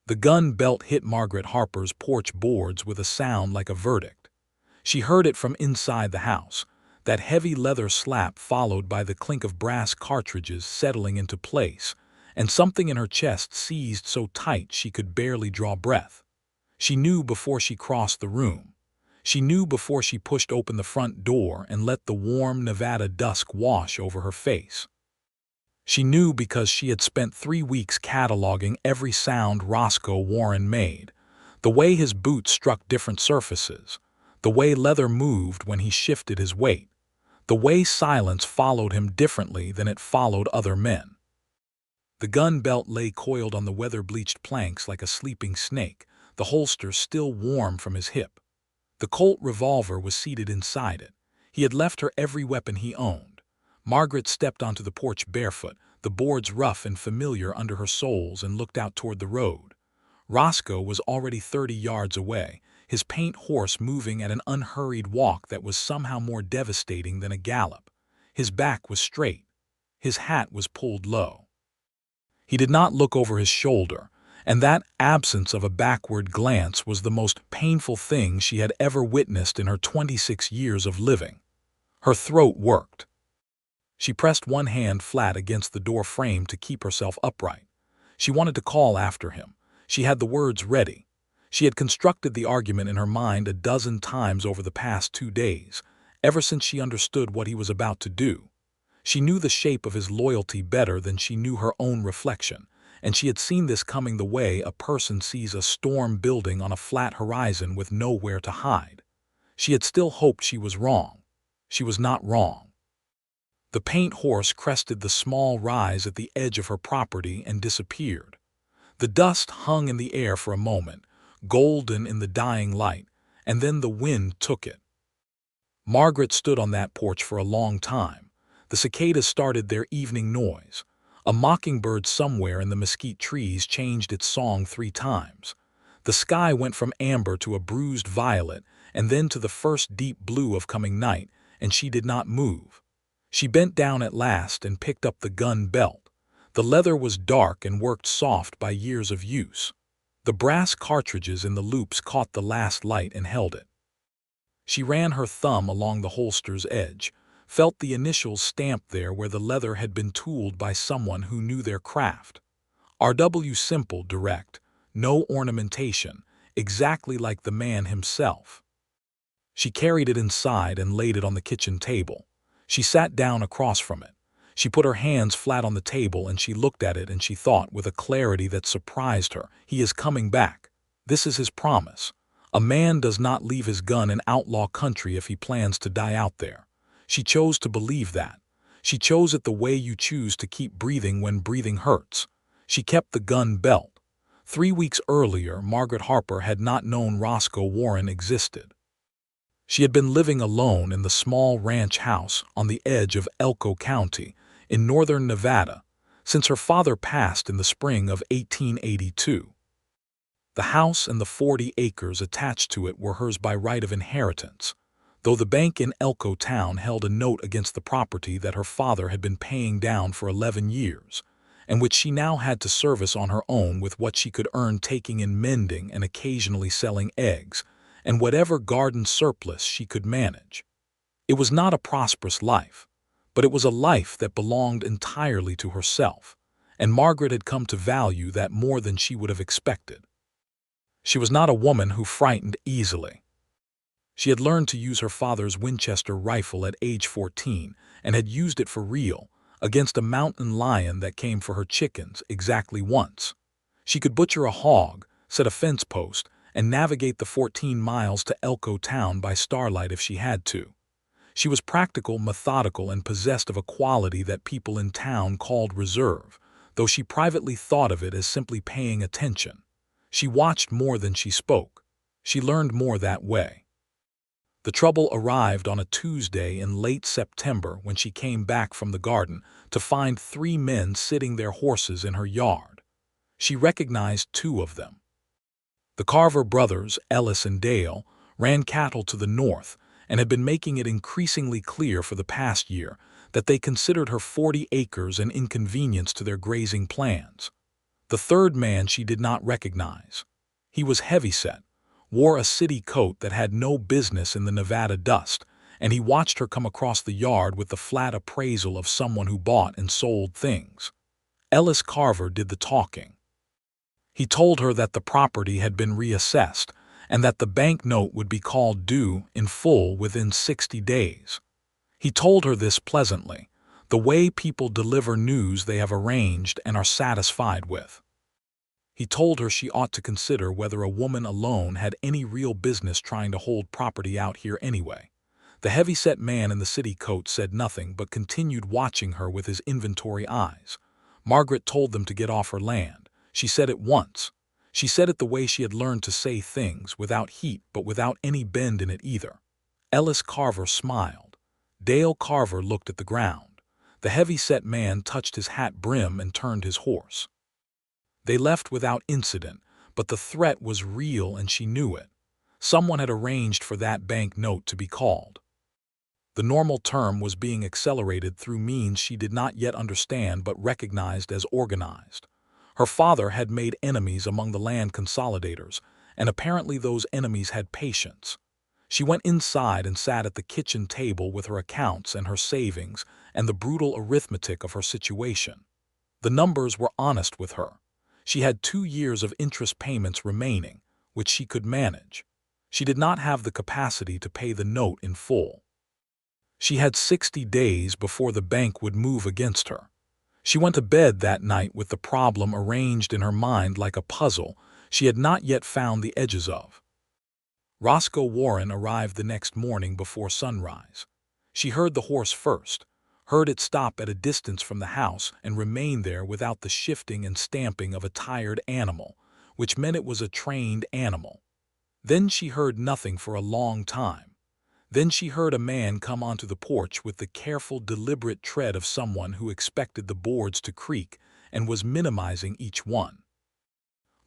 The gun belt hit Margaret Harper's porch boards with a sound like a verdict. She heard it from inside the house, that heavy leather slap followed by the clink of brass cartridges settling into place, and something in her chest seized so tight she could barely draw breath. She knew before she crossed the room. She knew before she pushed open the front door and let the warm Nevada dusk wash over her face. She knew because she had spent 3 weeks cataloging every sound Roscoe Warren made, the way his boots struck different surfaces, the way leather moved when he shifted his weight, the way silence followed him differently than it followed other men. The gun belt lay coiled on the weather-bleached planks like a sleeping snake, the holster still warm from his hip. The Colt revolver was seated inside it. He had left her every weapon he owned. Margaret stepped onto the porch barefoot, the boards rough and familiar under her soles, and looked out toward the road. Roscoe was already 30 yards away, his paint horse moving at an unhurried walk that was somehow more devastating than a gallop. His back was straight. His hat was pulled low. He did not look over his shoulder, and that absence of a backward glance was the most painful thing she had ever witnessed in her 26 years of living. Her throat worked. She pressed one hand flat against the door frame to keep herself upright. She wanted to call after him. She had the words ready. She had constructed the argument in her mind a dozen times over the past 2 days, ever since she understood what he was about to do. She knew the shape of his loyalty better than she knew her own reflection, and she had seen this coming the way a person sees a storm building on a flat horizon with nowhere to hide. She had still hoped she was wrong. She was not wrong. The paint horse crested the small rise at the edge of her property and disappeared. The dust hung in the air for a moment, golden in the dying light, and then the wind took it. Margaret stood on that porch for a long time. The cicadas started their evening noise. A mockingbird somewhere in the mesquite trees changed its song 3 times. The sky went from amber to a bruised violet, and then to the first deep blue of coming night, and she did not move. She bent down at last and picked up the gun belt. The leather was dark and worked soft by years of use. The brass cartridges in the loops caught the last light and held it. She ran her thumb along the holster's edge, felt the initials stamped there where the leather had been tooled by someone who knew their craft. R.W. Simple, direct, no ornamentation, exactly like the man himself. She carried it inside and laid it on the kitchen table. She sat down across from it. She put her hands flat on the table and she looked at it, and she thought with a clarity that surprised her, he is coming back. This is his promise. A man does not leave his gun in outlaw country if he plans to die out there. She chose to believe that. She chose it the way you choose to keep breathing when breathing hurts. She kept the gun belt. 3 weeks earlier, Margaret Harper had not known Roscoe Warren existed. She had been living alone in the small ranch house on the edge of Elko County in northern Nevada since her father passed in the spring of 1882. The house and the 40 acres attached to it were hers by right of inheritance, though the bank in Elko town held a note against the property that her father had been paying down for 11 years, and which she now had to service on her own with what she could earn taking in mending and occasionally selling eggs, and whatever garden surplus she could manage. It was not a prosperous life, but it was a life that belonged entirely to herself, and Margaret had come to value that more than she would have expected. She was not a woman who frightened easily. She had learned to use her father's Winchester rifle at age 14 and had used it for real, against a mountain lion that came for her chickens exactly once. She could butcher a hog, set a fence post, and navigate the 14 miles to Elko town by starlight if she had to. She was practical, methodical, and possessed of a quality that people in town called reserve, though she privately thought of it as simply paying attention. She watched more than she spoke. She learned more that way. The trouble arrived on a Tuesday in late September when she came back from the garden to find 3 men sitting their horses in her yard. She recognized 2 of them. The Carver brothers, Ellis and Dale, ran cattle to the north and had been making it increasingly clear for the past year that they considered her 40 acres an inconvenience to their grazing plans. The third man she did not recognize. He was heavyset, wore a city coat that had no business in the Nevada dust, and he watched her come across the yard with the flat appraisal of someone who bought and sold things. Ellis Carver did the talking. He told her that the property had been reassessed and that the bank note would be called due in full within 60 days. He told her this pleasantly, the way people deliver news they have arranged and are satisfied with. He told her she ought to consider whether a woman alone had any real business trying to hold property out here anyway. The heavy-set man in the city coat said nothing but continued watching her with his inventory eyes. Margaret told them to get off her land. She said it once. She said it the way she had learned to say things, without heat but without any bend in it either. Ellis Carver smiled. Dale Carver looked at the ground. The heavy-set man touched his hat brim and turned his horse. They left without incident, but the threat was real and she knew it. Someone had arranged for that bank note to be called. The normal term was being accelerated through means she did not yet understand but recognized as organized. Her father had made enemies among the land consolidators, and apparently those enemies had patience. She went inside and sat at the kitchen table with her accounts and her savings and the brutal arithmetic of her situation. The numbers were honest with her. She had 2 years of interest payments remaining, which she could manage. She did not have the capacity to pay the note in full. She had 60 days before the bank would move against her. She went to bed that night with the problem arranged in her mind like a puzzle she had not yet found the edges of. Roscoe Warren arrived the next morning before sunrise. She heard the horse first, heard it stop at a distance from the house and remain there without the shifting and stamping of a tired animal, which meant it was a trained animal. Then she heard nothing for a long time. Then she heard a man come onto the porch with the careful, deliberate tread of someone who expected the boards to creak and was minimizing each one.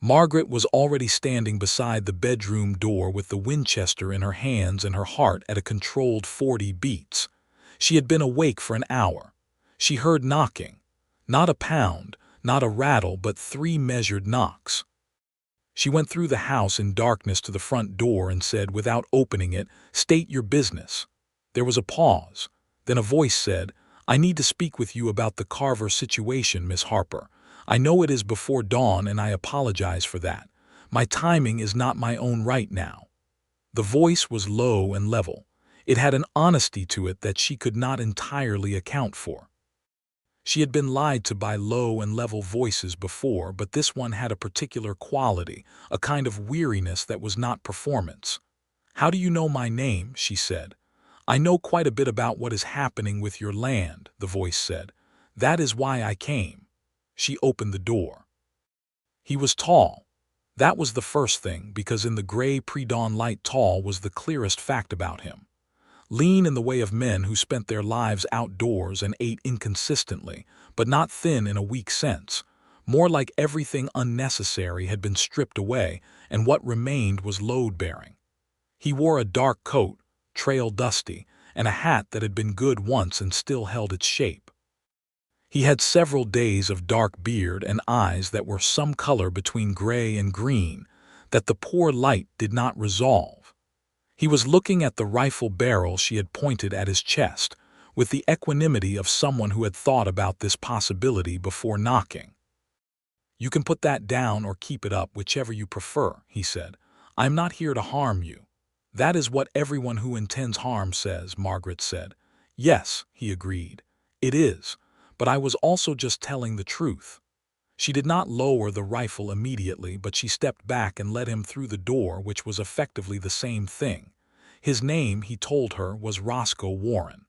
Margaret was already standing beside the bedroom door with the Winchester in her hands and her heart at a controlled 40 beats. She had been awake for an hour. She heard knocking. Not a pound, not a rattle, but 3 measured knocks. She went through the house in darkness to the front door and said, without opening it, "State your business." There was a pause. Then a voice said, "I need to speak with you about the Carver situation, Miss Harper. I know it is before dawn and I apologize for that. My timing is not my own right now." The voice was low and level. It had an honesty to it that she could not entirely account for. She had been lied to by low and level voices before, but this one had a particular quality, a kind of weariness that was not performance. "How do you know my name?" she said. "I know quite a bit about what is happening with your land," the voice said. "That is why I came." She opened the door. He was tall. That was the first thing, because in the gray pre-dawn light tall was the clearest fact about him. Lean in the way of men who spent their lives outdoors and ate inconsistently, but not thin in a weak sense. More like everything unnecessary had been stripped away, and what remained was load-bearing. He wore a dark coat, trail dusty, and a hat that had been good once and still held its shape. He had several days of dark beard and eyes that were some color between gray and green, that the poor light did not resolve. He was looking at the rifle barrel she had pointed at his chest, with the equanimity of someone who had thought about this possibility before knocking. "You can put that down or keep it up, whichever you prefer," he said. "I am not here to harm you." "That is what everyone who intends harm says," Margaret said. "Yes," he agreed. "It is. But I was also just telling the truth." She did not lower the rifle immediately, but she stepped back and led him through the door, which was effectively the same thing. His name, he told her, was Roscoe Warren.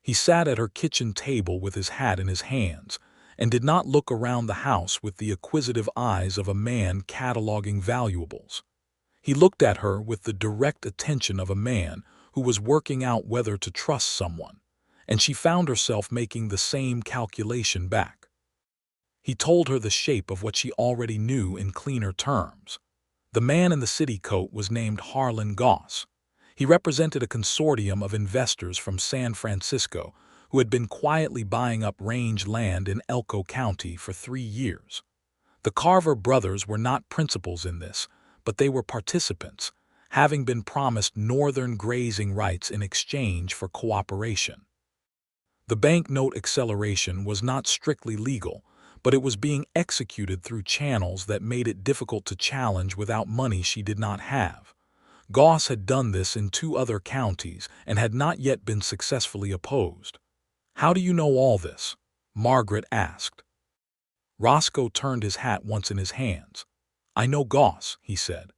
He sat at her kitchen table with his hat in his hands, and did not look around the house with the acquisitive eyes of a man cataloging valuables. He looked at her with the direct attention of a man who was working out whether to trust someone, and she found herself making the same calculation back. He told her the shape of what she already knew in cleaner terms. The man in the city coat was named Harlan Goss. He represented a consortium of investors from San Francisco who had been quietly buying up range land in Elko County for 3 years. The Carver brothers were not principals in this, but they were participants, having been promised northern grazing rights in exchange for cooperation. The banknote acceleration was not strictly legal, but it was being executed through channels that made it difficult to challenge without money she did not have. Goss had done this in 2 other counties and had not yet been successfully opposed. "How do you know all this?" Margaret asked. Roscoe turned his hat once in his hands. "I know Goss," he said.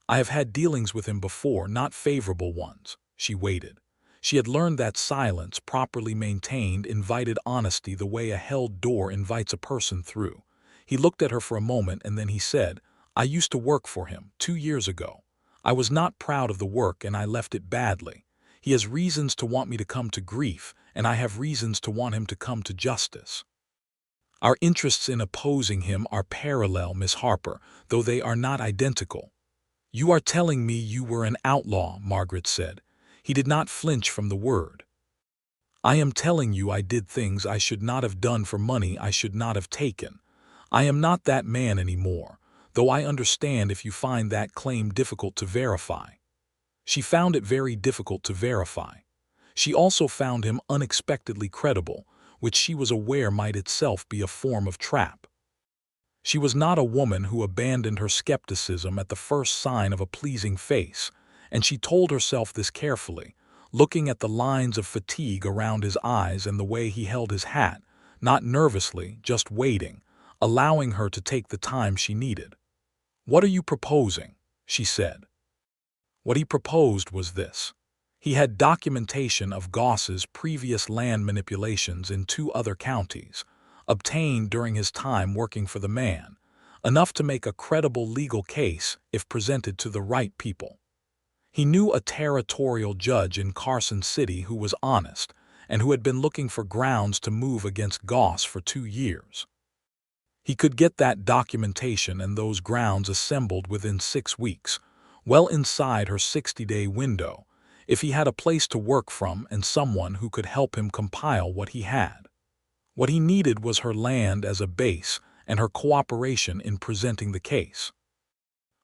"I have had dealings with him before, not favorable ones." She waited. She had learned that silence, properly maintained, invited honesty the way a held door invites a person through. He looked at her for a moment and then he said, "I used to work for him 2 years ago. I was not proud of the work and I left it badly. He has reasons to want me to come to grief, and I have reasons to want him to come to justice. Our interests in opposing him are parallel, Miss Harper, though they are not identical." "You are telling me you were an outlaw," Margaret said. He did not flinch from the word. "I am telling you I did things I should not have done for money I should not have taken. I am not that man anymore, though I understand if you find that claim difficult to verify." She found it very difficult to verify. She also found him unexpectedly credible, which she was aware might itself be a form of trap. She was not a woman who abandoned her skepticism at the first sign of a pleasing face, and she told herself this carefully, looking at the lines of fatigue around his eyes and the way he held his hat, not nervously, just waiting, allowing her to take the time she needed. "What are you proposing?" she said. What he proposed was this. He had documentation of Goss's previous land manipulations in 2 other counties, obtained during his time working for the man, enough to make a credible legal case if presented to the right people. He knew a territorial judge in Carson City who was honest and who had been looking for grounds to move against Goss for 2 years. He could get that documentation and those grounds assembled within 6 weeks, well inside her 60-day window, if he had a place to work from and someone who could help him compile what he had. What he needed was her land as a base and her cooperation in presenting the case.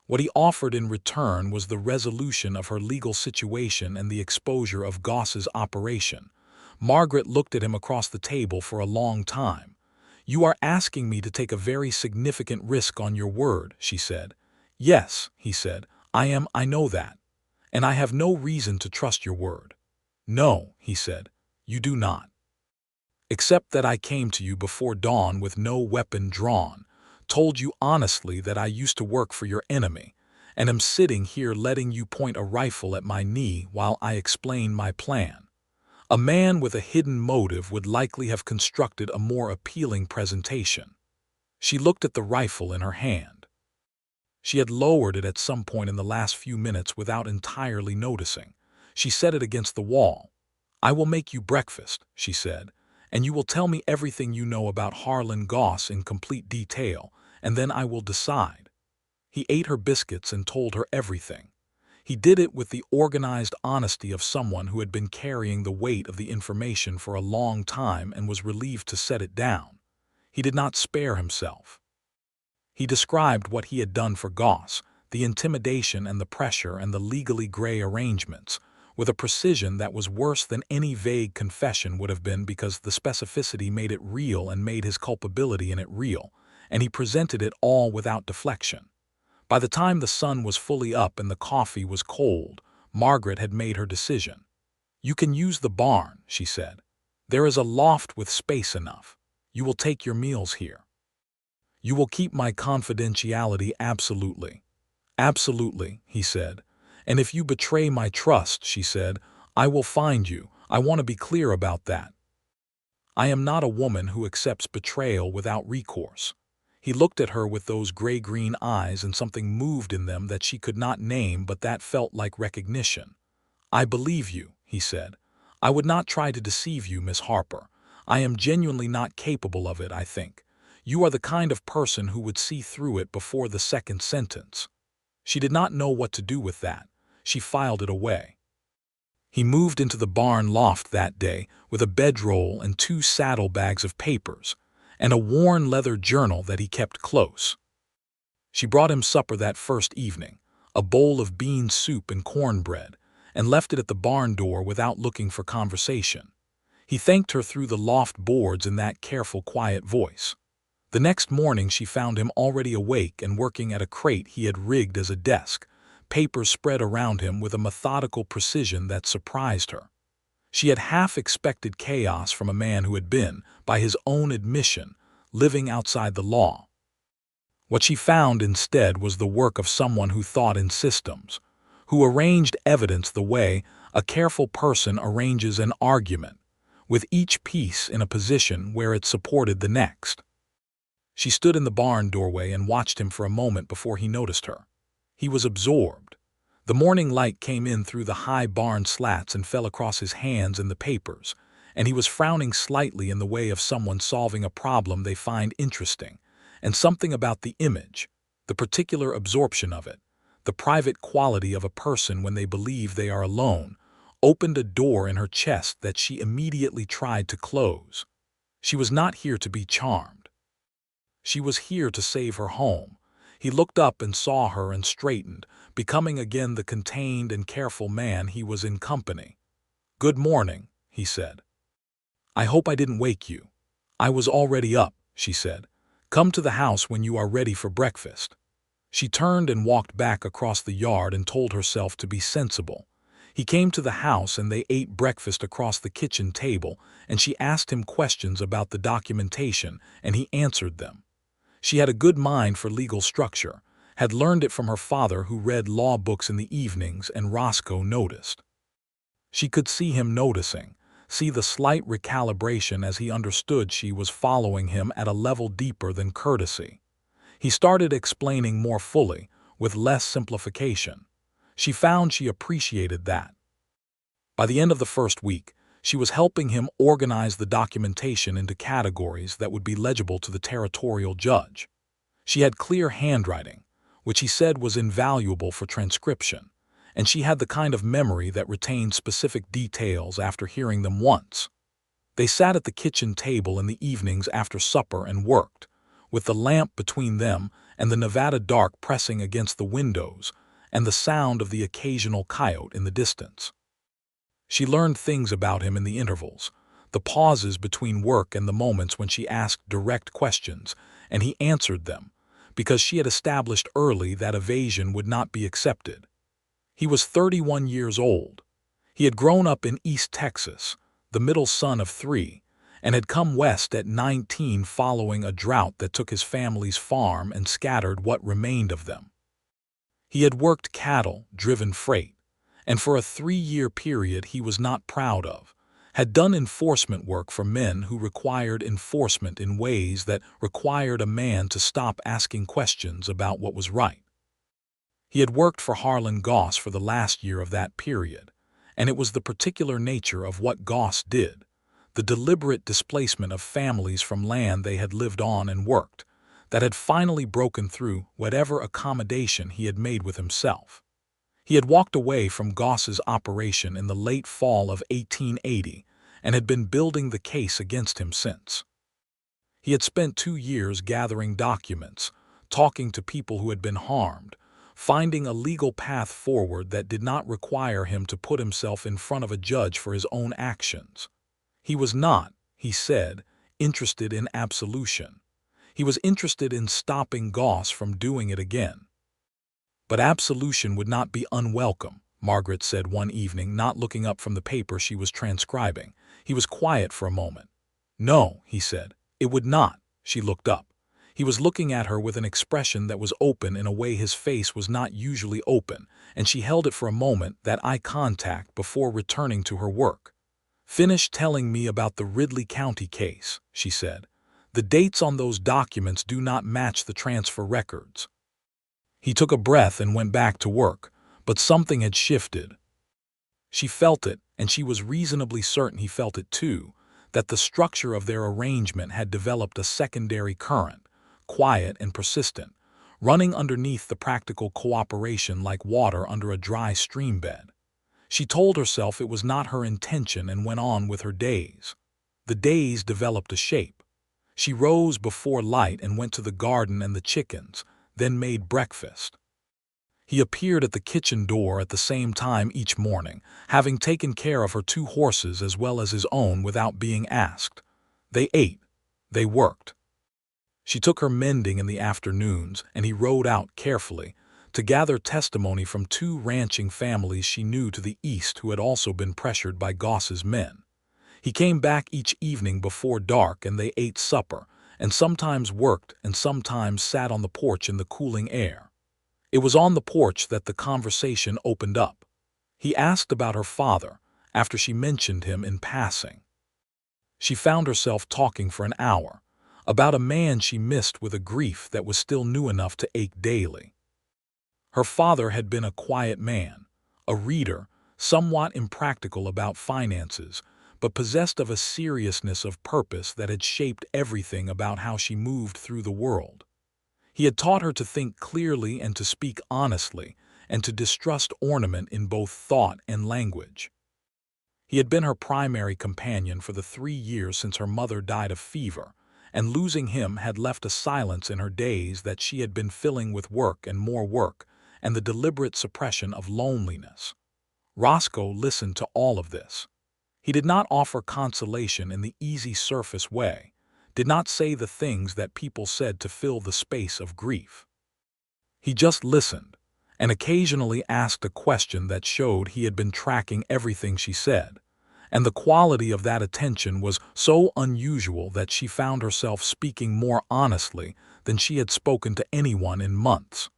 What he offered in return was the resolution of her legal situation and the exposure of Goss's operation. Margaret looked at him across the table for a long time. "You are asking me to take a very significant risk on your word," she said. "Yes," he said, I know that. And I have no reason to trust your word." "No," he said, "you do not. Except that I came to you before dawn with no weapon drawn, told you honestly that I used to work for your enemy, and am sitting here letting you point a rifle at my knee while I explain my plan. A man with a hidden motive would likely have constructed a more appealing presentation." She looked at the rifle in her hand. She had lowered it at some point in the last few minutes without entirely noticing. She set it against the wall. "I will make you breakfast," she said, "and you will tell me everything you know about Harlan Goss in complete detail, and then I will decide." He ate her biscuits and told her everything. He did it with the organized honesty of someone who had been carrying the weight of the information for a long time and was relieved to set it down. He did not spare himself. He described what he had done for Goss, the intimidation and the pressure and the legally gray arrangements, with a precision that was worse than any vague confession would have been because the specificity made it real and made his culpability in it real, and he presented it all without deflection. By the time the sun was fully up and the coffee was cold, Margaret had made her decision. "You can use the barn," she said. "There is a loft with space enough. You will take your meals here. You will keep my confidentiality absolutely." "Absolutely," he said. "And if you betray my trust," she said, "I will find you. I want to be clear about that. I am not a woman who accepts betrayal without recourse." He looked at her with those gray-green eyes, and something moved in them that she could not name but that felt like recognition. "I believe you," he said. "I would not try to deceive you, Miss Harper. I am genuinely not capable of it, I think. You are the kind of person who would see through it before the second sentence." She did not know what to do with that. She filed it away. He moved into the barn loft that day with a bedroll and 2 saddlebags of papers, and a worn leather journal that he kept close. She brought him supper that first evening, a bowl of bean soup and cornbread, and left it at the barn door without looking for conversation. He thanked her through the loft boards in that careful, quiet voice. The next morning she found him already awake and working at a crate he had rigged as a desk, papers spread around him with a methodical precision that surprised her. She had half expected chaos from a man who had been, by his own admission, living outside the law. What she found instead was the work of someone who thought in systems, who arranged evidence the way a careful person arranges an argument, with each piece in a position where it supported the next. She stood in the barn doorway and watched him for a moment before he noticed her. He was absorbed. The morning light came in through the high barn slats and fell across his hands and the papers, and he was frowning slightly in the way of someone solving a problem they find interesting, and something about the image, the particular absorption of it, the private quality of a person when they believe they are alone, opened a door in her chest that she immediately tried to close. She was not here to be charmed. She was here to save her home. He looked up and saw her and straightened, becoming again the contained and careful man he was in company. "Good morning," he said. "I hope I didn't wake you." "I was already up," she said. "Come to the house when you are ready for breakfast." She turned and walked back across the yard and told herself to be sensible. He came to the house and they ate breakfast across the kitchen table, and she asked him questions about the documentation, and he answered them. She had a good mind for legal structure, had learned it from her father who read law books in the evenings, and Roscoe noticed. She could see him noticing, see the slight recalibration as he understood she was following him at a level deeper than courtesy. He started explaining more fully, with less simplification. She found she appreciated that. By the end of the first week, she was helping him organize the documentation into categories that would be legible to the territorial judge. She had clear handwriting, which he said was invaluable for transcription, and she had the kind of memory that retained specific details after hearing them once. They sat at the kitchen table in the evenings after supper and worked, with the lamp between them and the Nevada dark pressing against the windows and the sound of the occasional coyote in the distance. She learned things about him in the intervals, the pauses between work and the moments when she asked direct questions, and he answered them, because she had established early that evasion would not be accepted. He was 31 years old. He had grown up in East Texas, the middle son of 3, and had come west at 19 following a drought that took his family's farm and scattered what remained of them. He had worked cattle, driven freight, and for a 3-year period he was not proud of, had done enforcement work for men who required enforcement in ways that required a man to stop asking questions about what was right. He had worked for Harlan Goss for the last year of that period, and it was the particular nature of what Goss did, the deliberate displacement of families from land they had lived on and worked, that had finally broken through whatever accommodation he had made with himself. He had walked away from Goss's operation in the late fall of 1880 and had been building the case against him since. He had spent 2 years gathering documents, talking to people who had been harmed, finding a legal path forward that did not require him to put himself in front of a judge for his own actions. He was not, he said, interested in absolution. He was interested in stopping Goss from doing it again. But absolution would not be unwelcome, Margaret said one evening, not looking up from the paper she was transcribing. He was quiet for a moment. "No," he said, "it would not." She looked up. He was looking at her with an expression that was open in a way his face was not usually open, and she held it for a moment, that eye contact, before returning to her work. "Finish telling me about the Ridley County case," she said. "The dates on those documents do not match the transfer records." He took a breath and went back to work, but something had shifted. She felt it, and she was reasonably certain he felt it too, that the structure of their arrangement had developed a secondary current, quiet and persistent, running underneath the practical cooperation like water under a dry stream bed. She told herself it was not her intention and went on with her days. The days developed a shape. She rose before light and went to the garden and the chickens, then made breakfast. He appeared at the kitchen door at the same time each morning, having taken care of her 2 horses as well as his own without being asked. They ate. They worked. She took her mending in the afternoons, and he rode out carefully to gather testimony from 2 ranching families she knew to the east who had also been pressured by Goss's men. He came back each evening before dark, and they ate supper, and sometimes worked and sometimes sat on the porch in the cooling air. It was on the porch that the conversation opened up. He asked about her father, after she mentioned him in passing. She found herself talking for an hour, about a man she missed with a grief that was still new enough to ache daily. Her father had been a quiet man, a reader, somewhat impractical about finances, but possessed of a seriousness of purpose that had shaped everything about how she moved through the world. He had taught her to think clearly and to speak honestly, and to distrust ornament in both thought and language. He had been her primary companion for the 3 years since her mother died of fever, and losing him had left a silence in her days that she had been filling with work and more work, and the deliberate suppression of loneliness. Roscoe listened to all of this. He did not offer consolation in the easy surface way, did not say the things that people said to fill the space of grief. He just listened, and occasionally asked a question that showed he had been tracking everything she said, and the quality of that attention was so unusual that she found herself speaking more honestly than she had spoken to anyone in months.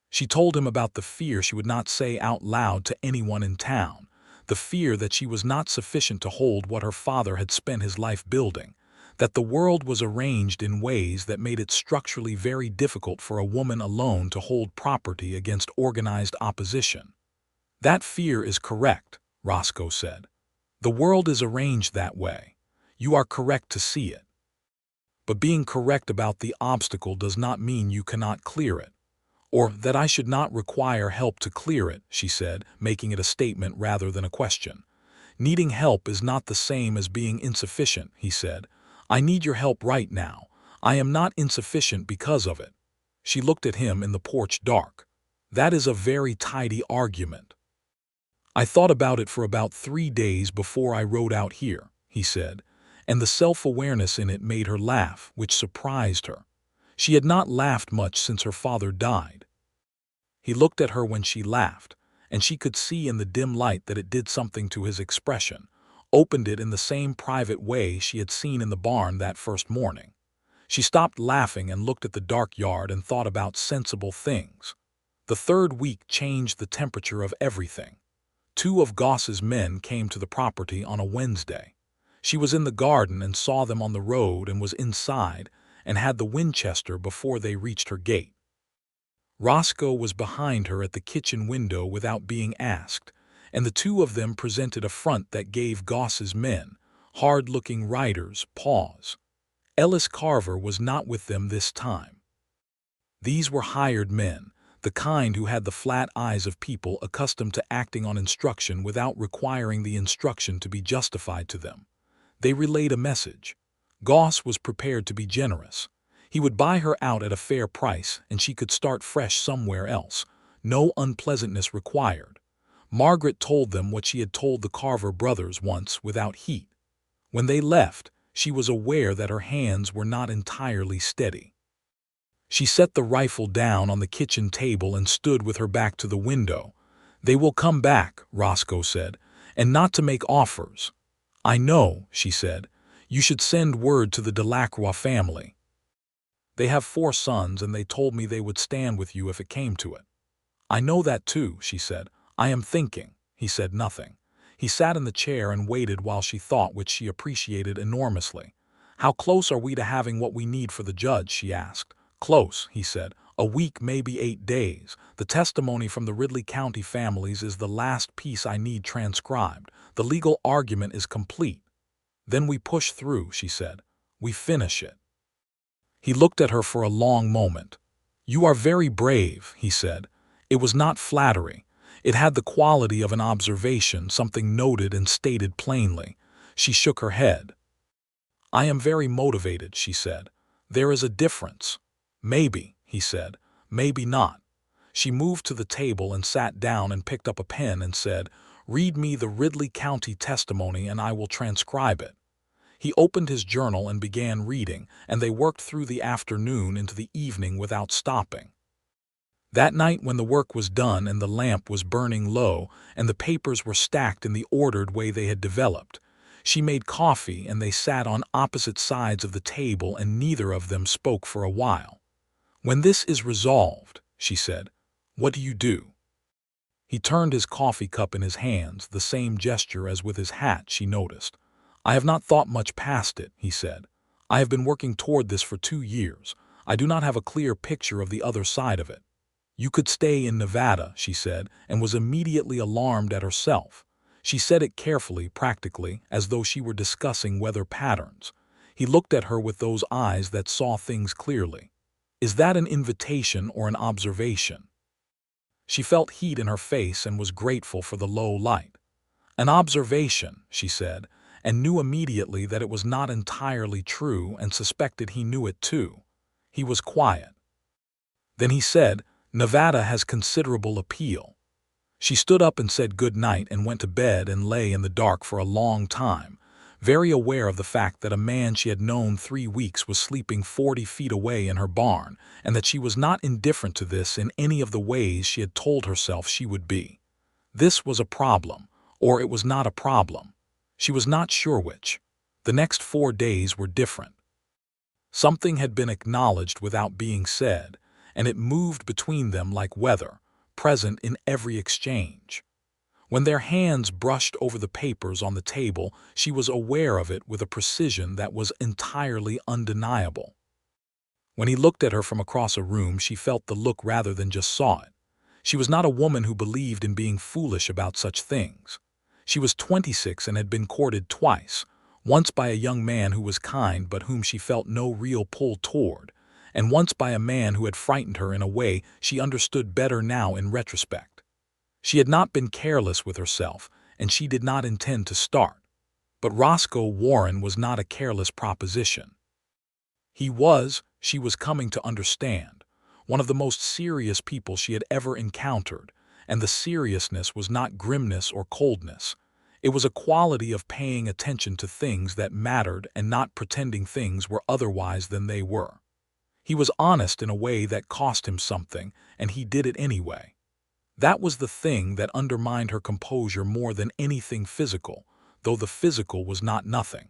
She told him about the fear she would not say out loud to anyone in town, the fear that she was not sufficient to hold what her father had spent his life building, that the world was arranged in ways that made it structurally very difficult for a woman alone to hold property against organized opposition. That fear is correct, Roscoe said. The world is arranged that way. You are correct to see it. But being correct about the obstacle does not mean you cannot clear it. Or that I should not require help to clear it, she said, making it a statement rather than a question. Needing help is not the same as being insufficient, he said. I need your help right now. I am not insufficient because of it. She looked at him in the porch dark. That is a very tidy argument. I thought about it for about 3 days before I rode out here, he said, and the self-awareness in it made her laugh, which surprised her. She had not laughed much since her father died. He looked at her when she laughed, and she could see in the dim light that it did something to his expression, opened it in the same private way she had seen in the barn that first morning. She stopped laughing and looked at the dark yard and thought about sensible things. The 3rd week changed the temperature of everything. 2 of Goss's men came to the property on a Wednesday. She was in the garden and saw them on the road and was inside and had the Winchester before they reached her gate. Roscoe was behind her at the kitchen window without being asked, and the 2 of them presented a front that gave Goss's men, hard-looking riders, pause. Ellis Carver was not with them this time. These were hired men, the kind who had the flat eyes of people accustomed to acting on instruction without requiring the instruction to be justified to them. They relayed a message. Goss was prepared to be generous. He would buy her out at a fair price, and she could start fresh somewhere else. No unpleasantness required. Margaret told them what she had told the Carver brothers once without heat. When they left, she was aware that her hands were not entirely steady. She set the rifle down on the kitchen table and stood with her back to the window. They will come back, Roscoe said, and not to make offers. I know, she said. You should send word to the Delacroix family. They have 4 sons, and they told me they would stand with you if it came to it. I know that too, she said. I am thinking. He said nothing. He sat in the chair and waited while she thought, which she appreciated enormously. How close are we to having what we need for the judge, she asked. Close, he said. A week, maybe 8 days. The testimony from the Ridley County families is the last piece I need transcribed. The legal argument is complete. Then we push through, she said. We finish it. He looked at her for a long moment. You are very brave, he said. It was not flattery. It had the quality of an observation, something noted and stated plainly. She shook her head. I am very motivated, she said. There is a difference. Maybe, he said, Maybe not. She moved to the table and sat down and picked up a pen and said, "Read me the Ridley County testimony and I will transcribe it." He opened his journal and began reading, and they worked through the afternoon into the evening without stopping. That night, when the work was done and the lamp was burning low and the papers were stacked in the ordered way they had developed, she made coffee and they sat on opposite sides of the table and neither of them spoke for a while. "When this is resolved," she said, "what do you do?" He turned his coffee cup in his hands, the same gesture as with his hat, she noticed. "I have not thought much past it," he said. "I have been working toward this for 2 years. I do not have a clear picture of the other side of it." "You could stay in Nevada," she said, and was immediately alarmed at herself. She said it carefully, practically, as though she were discussing weather patterns. He looked at her with those eyes that saw things clearly. "Is that an invitation or an observation?" She felt heat in her face and was grateful for the low light. "An observation," she said, and knew immediately that it was not entirely true and suspected he knew it too. He was quiet. Then he said, "Nevada has considerable appeal." She stood up and said good night and went to bed and lay in the dark for a long time, very aware of the fact that a man she had known 3 weeks was sleeping 40 feet away in her barn, and that she was not indifferent to this in any of the ways she had told herself she would be. This was a problem, or it was not a problem. She was not sure which. The next 4 days were different. Something had been acknowledged without being said, and it moved between them like weather, present in every exchange. When their hands brushed over the papers on the table, she was aware of it with a precision that was entirely undeniable. When he looked at her from across a room, she felt the look rather than just saw it. She was not a woman who believed in being foolish about such things. She was 26 and had been courted twice, once by a young man who was kind but whom she felt no real pull toward, and once by a man who had frightened her in a way she understood better now in retrospect. She had not been careless with herself, and she did not intend to start. But Roscoe Warren was not a careless proposition. He was, she was coming to understand, one of the most serious people she had ever encountered, and the seriousness was not grimness or coldness. It was a quality of paying attention to things that mattered and not pretending things were otherwise than they were. He was honest in a way that cost him something, and he did it anyway. That was the thing that undermined her composure more than anything physical, though the physical was not nothing.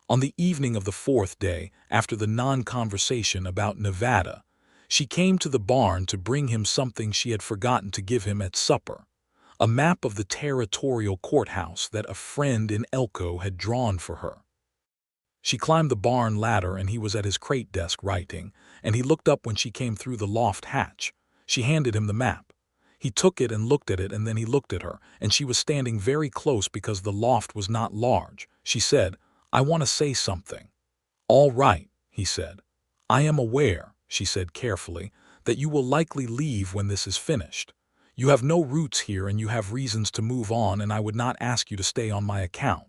On the evening of the 4th day, after the non-conversation about Nevada, she came to the barn to bring him something she had forgotten to give him at supper, a map of the territorial courthouse that a friend in Elko had drawn for her. She climbed the barn ladder and he was at his crate desk writing, and he looked up when she came through the loft hatch. She handed him the map. He took it and looked at it, and then he looked at her, and she was standing very close because the loft was not large. She said, "I want to say something." "All right," he said. "I am aware," she said carefully, "that you will likely leave when this is finished. You have no roots here and you have reasons to move on, and I would not ask you to stay on my account.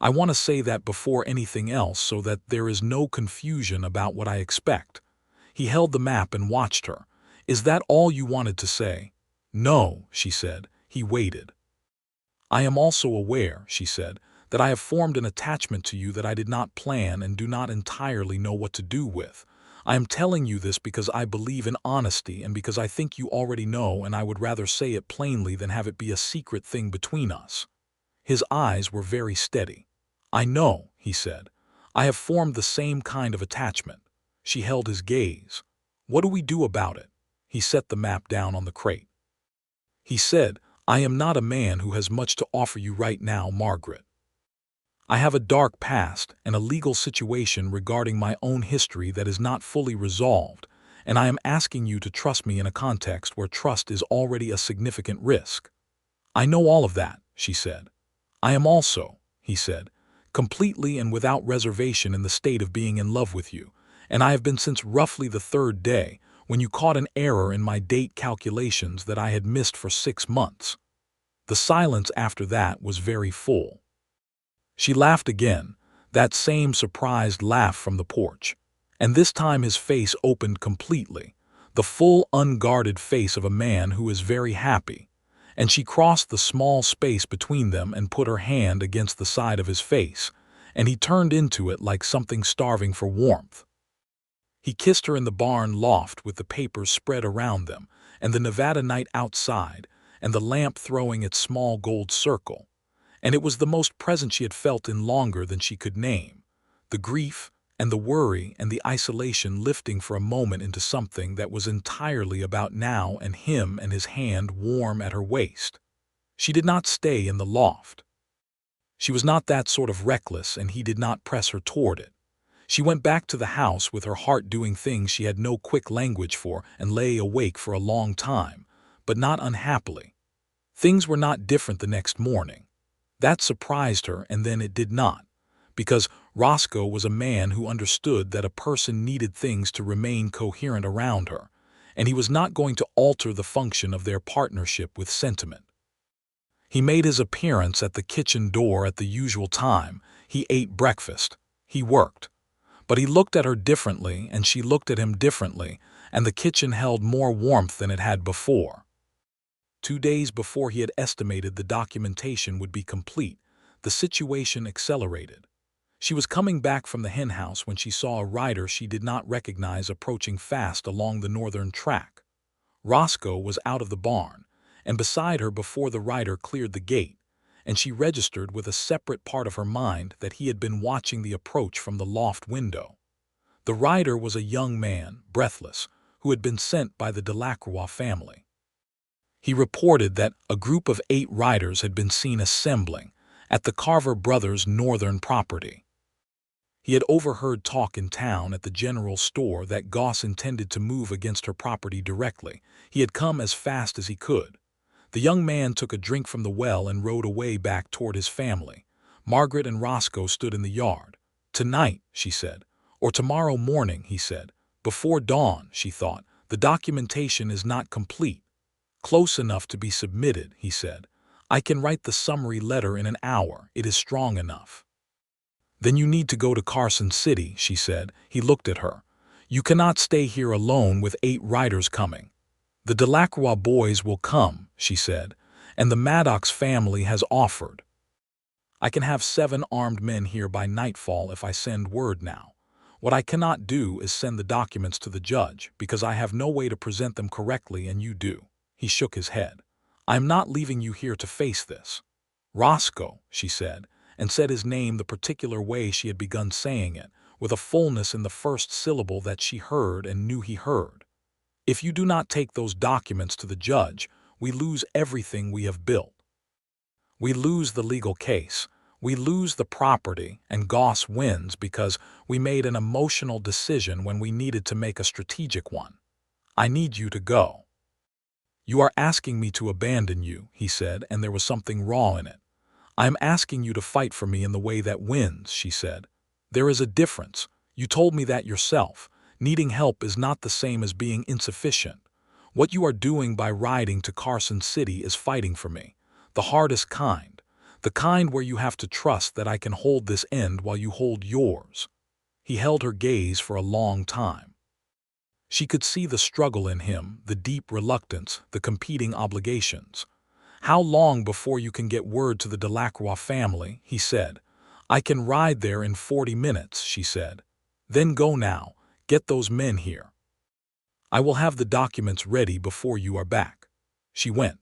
I want to say that before anything else so that there is no confusion about what I expect." He held the map and watched her. "Is that all you wanted to say?" "No," she said. He waited. "I am also aware," she said, "that I have formed an attachment to you that I did not plan and do not entirely know what to do with. I am telling you this because I believe in honesty and because I think you already know, and I would rather say it plainly than have it be a secret thing between us." His eyes were very steady. "I know," he said. "I have formed the same kind of attachment." She held his gaze. "What do we do about it?" He set the map down on the crate. He said, "I am not a man who has much to offer you right now, Margaret. I have a dark past and a legal situation regarding my own history that is not fully resolved, and I am asking you to trust me in a context where trust is already a significant risk." "I know all of that," she said. "I am also," he said, "completely and without reservation in the state of being in love with you, and I have been since roughly the 3rd day, when you caught an error in my date calculations that I had missed for 6 months. The silence after that was very full. She laughed again, that same surprised laugh from the porch, and this time his face opened completely. the full, unguarded face of a man who is very happy, and she crossed the small space between them and put her hand against the side of his face, and he turned into it like something starving for warmth. He kissed her in the barn loft with the papers spread around them, and the Nevada night outside, and the lamp throwing its small gold circle, and it was the most present she had felt in longer than she could name, the grief and the worry and the isolation lifting for a moment into something that was entirely about now and him and his hand warm at her waist. She did not stay in the loft. She was not that sort of reckless, and he did not press her toward it. She went back to the house with her heart doing things she had no quick language for and lay awake for a long time, but not unhappily. Things were not different the next morning. That surprised her, and then it did not, because Roscoe was a man who understood that a person needed things to remain coherent around her, and he was not going to alter the function of their partnership with sentiment. He made his appearance at the kitchen door at the usual time. He ate breakfast. He worked. But he looked at her differently, and she looked at him differently, and the kitchen held more warmth than it had before. 2 days before he had estimated the documentation would be complete, the situation accelerated. She was coming back from the henhouse when she saw a rider she did not recognize approaching fast along the northern track. Roscoe was out of the barn, and beside her before the rider cleared the gate, and she registered with a separate part of her mind that he had been watching the approach from the loft window. The rider was a young man, breathless, who had been sent by the Delacroix family. He reported that a group of 8 riders had been seen assembling at the Carver brothers' northern property. He had overheard talk in town at the general store that Goss intended to move against her property directly. He had come as fast as he could. The young man took a drink from the well and rode away back toward his family. Margaret and Roscoe stood in the yard. "Tonight," she said. "Or tomorrow morning," he said. "Before dawn," she thought. "The documentation is not complete." "Close enough to be submitted," he said. "I can write the summary letter in an hour. It is strong enough." "Then you need to go to Carson City," she said. He looked at her. "You cannot stay here alone with 8 riders coming." "The Delacroix boys will come," she said, "and the Maddox family has offered. I can have 7 armed men here by nightfall if I send word now. What I cannot do is send the documents to the judge, because I have no way to present them correctly, and you do." He shook his head. "I am not leaving you here to face this." "Roscoe," she said, and said his name the particular way she had begun saying it, with a fullness in the first syllable that she heard and knew he heard. "If you do not take those documents to the judge, we lose everything we have built. We lose the legal case, we lose the property, and Goss wins because we made an emotional decision when we needed to make a strategic one. I need you to go." "You are asking me to abandon you," he said, and there was something raw in it. "I am asking you to fight for me in the way that wins," she said. "There is a difference. You told me that yourself. Needing help is not the same as being insufficient. What you are doing by riding to Carson City is fighting for me. The hardest kind. The kind where you have to trust that I can hold this end while you hold yours." He held her gaze for a long time. She could see the struggle in him, the deep reluctance, the competing obligations. "How long before you can get word to the Delacroix family?" he said. "I can ride there in 40 minutes, she said. "Then go now. Get those men here. I will have the documents ready before you are back." She went.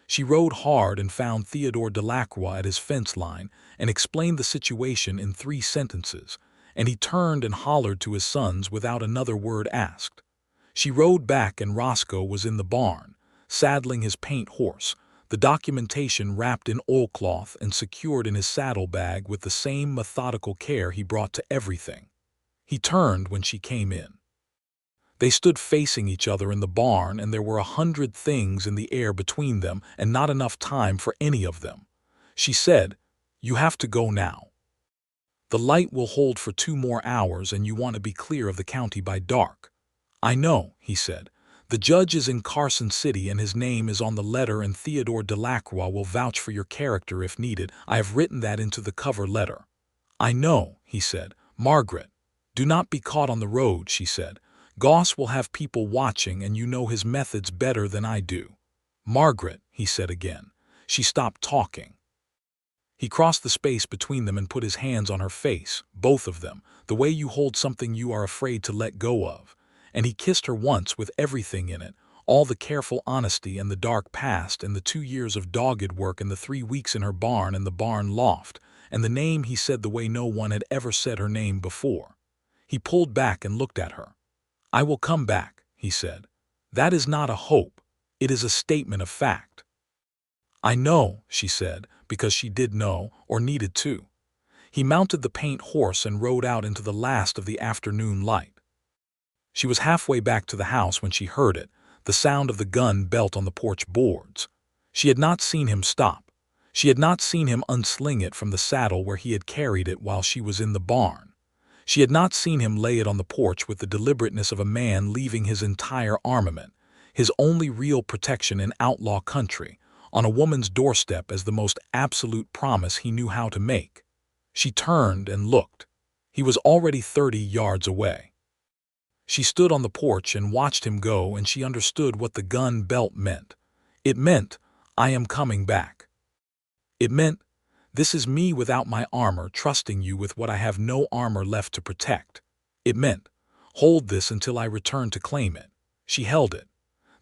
She rode hard and found Theodore Delacroix at his fence line and explained the situation in 3 sentences, and he turned and hollered to his sons without another word asked. She rode back, and Roscoe was in the barn, saddling his paint horse, the documentation wrapped in oilcloth and secured in his saddlebag with the same methodical care he brought to everything. He turned when she came in. They stood facing each other in the barn, and there were 100 things in the air between them and not enough time for any of them. She said, "You have to go now. The light will hold for 2 more hours, and you want to be clear of the county by dark." "I know," he said. "The judge is in Carson City, and his name is on the letter, and Theodore Delacroix will vouch for your character if needed. I have written that into the cover letter." "I know," he said. "Margaret, do not be caught on the road," she said. Goss will have people watching, and you know his methods better than I do." "Margaret," he said again. She stopped talking. He crossed the space between them and put his hands on her face, both of them, the way you hold something you are afraid to let go of. And he kissed her once with everything in it, all the careful honesty and the dark past and the 2 years of dogged work and the 3 weeks in her barn and the barn loft, and the name he said the way no one had ever said her name before. He pulled back and looked at her. "I will come back," he said. "That is not a hope. It is a statement of fact." "I know," she said, because she did know, or needed to. He mounted the paint horse and rode out into the last of the afternoon light. She was halfway back to the house when she heard it, the sound of the gun belt on the porch boards. She had not seen him stop. She had not seen him unsling it from the saddle where he had carried it while she was in the barn. She had not seen him lay it on the porch with the deliberateness of a man leaving his entire armament, his only real protection in outlaw country, on a woman's doorstep as the most absolute promise he knew how to make. She turned and looked. He was already 30 yards away. She stood on the porch and watched him go, and she understood what the gun belt meant. It meant, "I am coming back." It meant, "This is me without my armor, trusting you with what I have no armor left to protect." It meant, "Hold this until I return to claim it." She held it.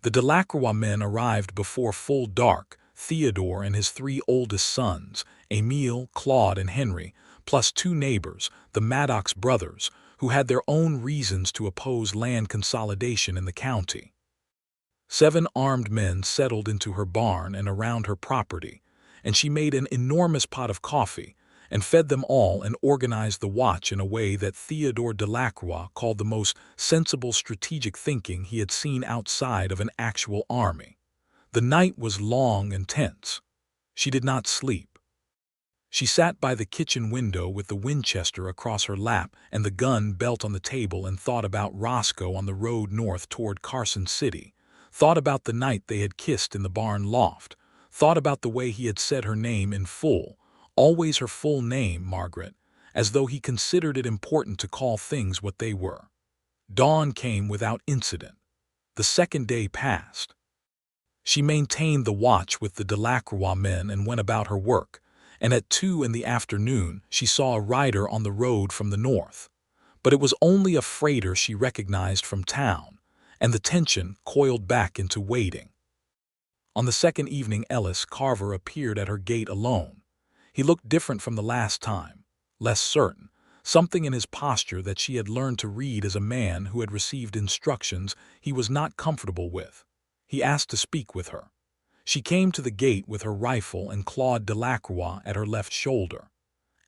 The Delacroix men arrived before full dark, Theodore and his 3 oldest sons, Emile, Claude, and Henry, plus 2 neighbors, the Maddox brothers, who had their own reasons to oppose land consolidation in the county. 7 armed men settled into her barn and around her property, and she made an enormous pot of coffee and fed them all and organized the watch in a way that Theodore Delacroix called the most sensible strategic thinking he had seen outside of an actual army. The night was long and tense. She did not sleep. She sat by the kitchen window with the Winchester across her lap and the gun belt on the table and thought about Roscoe on the road north toward Carson City, thought about the night they had kissed in the barn loft, thought about the way he had said her name in full, always her full name, Margaret, as though he considered it important to call things what they were. Dawn came without incident. The second day passed. She maintained the watch with the Delacroix men and went about her work, and at 2 in the afternoon she saw a rider on the road from the north. But it was only a freighter she recognized from town, and the tension coiled back into waiting. On the second evening Ellis Carver appeared at her gate alone. He looked different from the last time, less certain, something in his posture that she had learned to read as a man who had received instructions he was not comfortable with. He asked to speak with her. She came to the gate with her rifle and Claude Delacroix at her left shoulder.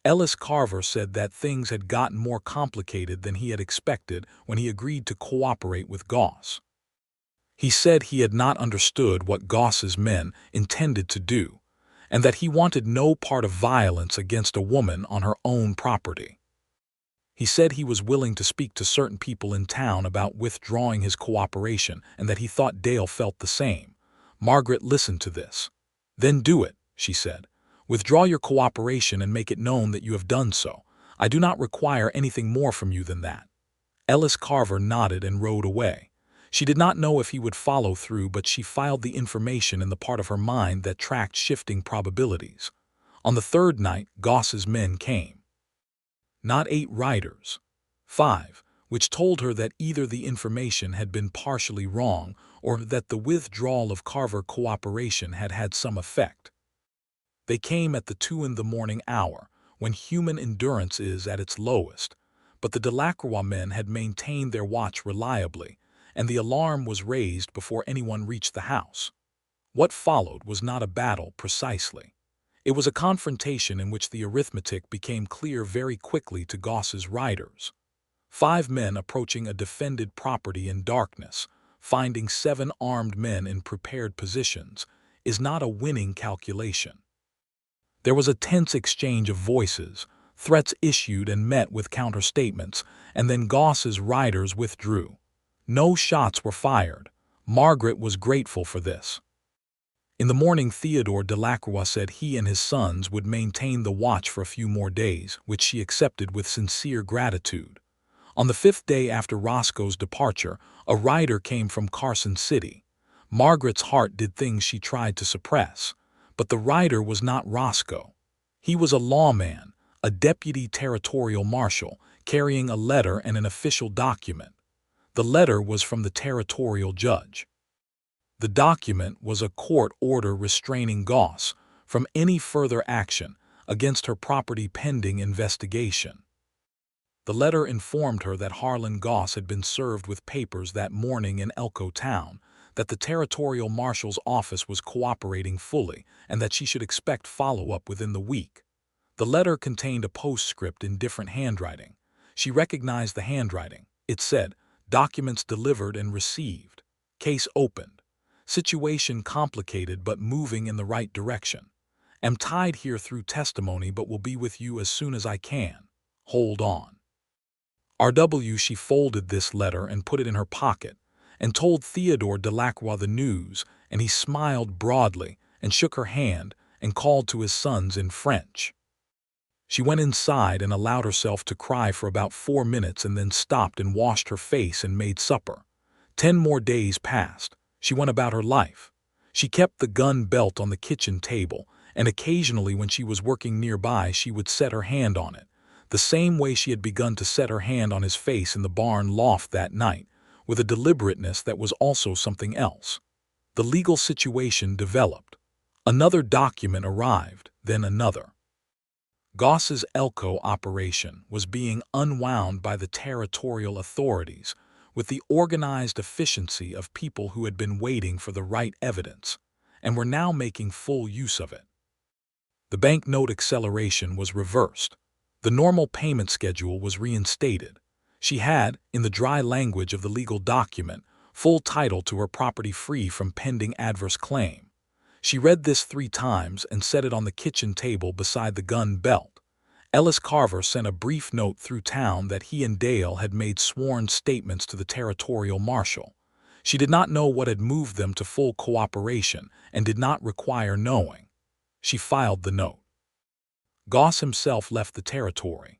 Ellis Carver said that things had gotten more complicated than he had expected when he agreed to cooperate with Goss. He said he had not understood what Goss's men intended to do, and that he wanted no part of violence against a woman on her own property. He said he was willing to speak to certain people in town about withdrawing his cooperation and that he thought Dale felt the same. Margaret listened to this. "Then do it," she said. "Withdraw your cooperation and make it known that you have done so. I do not require anything more from you than that." Ellis Carver nodded and rode away. She did not know if he would follow through, but she filed the information in the part of her mind that tracked shifting probabilities. On the third night, Goss's men came. Not 8 riders, 5, which told her that either the information had been partially wrong or that the withdrawal of Carver cooperation had had some effect. They came at the 2 in the morning hour, when human endurance is at its lowest, but the Delacroix men had maintained their watch reliably, and the alarm was raised before anyone reached the house. What followed was not a battle precisely. It was a confrontation in which the arithmetic became clear very quickly to Goss's riders. 5 men approaching a defended property in darkness, finding 7 armed men in prepared positions, is not a winning calculation. There was a tense exchange of voices, threats issued and met with counterstatements, and then Goss's riders withdrew. No shots were fired. Margaret was grateful for this. In the morning, Theodore Delacroix said he and his sons would maintain the watch for a few more days, which she accepted with sincere gratitude. On the 5th day after Roscoe's departure, a rider came from Carson City. Margaret's heart did things she tried to suppress. But the rider was not Roscoe. He was a lawman, a deputy territorial marshal, carrying a letter and an official document. The letter was from the territorial judge. The document was a court order restraining Goss from any further action against her property pending investigation. The letter informed her that Harlan Goss had been served with papers that morning in Elko Town, that the territorial marshal's office was cooperating fully, and that she should expect follow-up within the week. The letter contained a postscript in different handwriting. She recognized the handwriting. It said, "Documents delivered and received. Case opened. Situation complicated but moving in the right direction. Am tied here through testimony but will be with you as soon as I can. Hold on." R.W. She folded this letter and put it in her pocket, and told Theodore Delacroix the news, and he smiled broadly and shook her hand and called to his sons in French. She went inside and allowed herself to cry for about 4 minutes and then stopped and washed her face and made supper. 10 more days passed. She went about her life. She kept the gun belt on the kitchen table, and occasionally when she was working nearby she would set her hand on it, the same way she had begun to set her hand on his face in the barn loft that night, with a deliberateness that was also something else. The legal situation developed. Another document arrived, then another. Goss's Elko operation was being unwound by the territorial authorities with the organized efficiency of people who had been waiting for the right evidence and were now making full use of it. The banknote acceleration was reversed. The normal payment schedule was reinstated. She had, in the dry language of the legal document, full title to her property free from pending adverse claim. She read this 3 times and set it on the kitchen table beside the gun belt. Ellis Carver sent a brief note through town that he and Dale had made sworn statements to the territorial marshal. She did not know what had moved them to full cooperation and did not require knowing. She filed the note. Goss himself left the territory.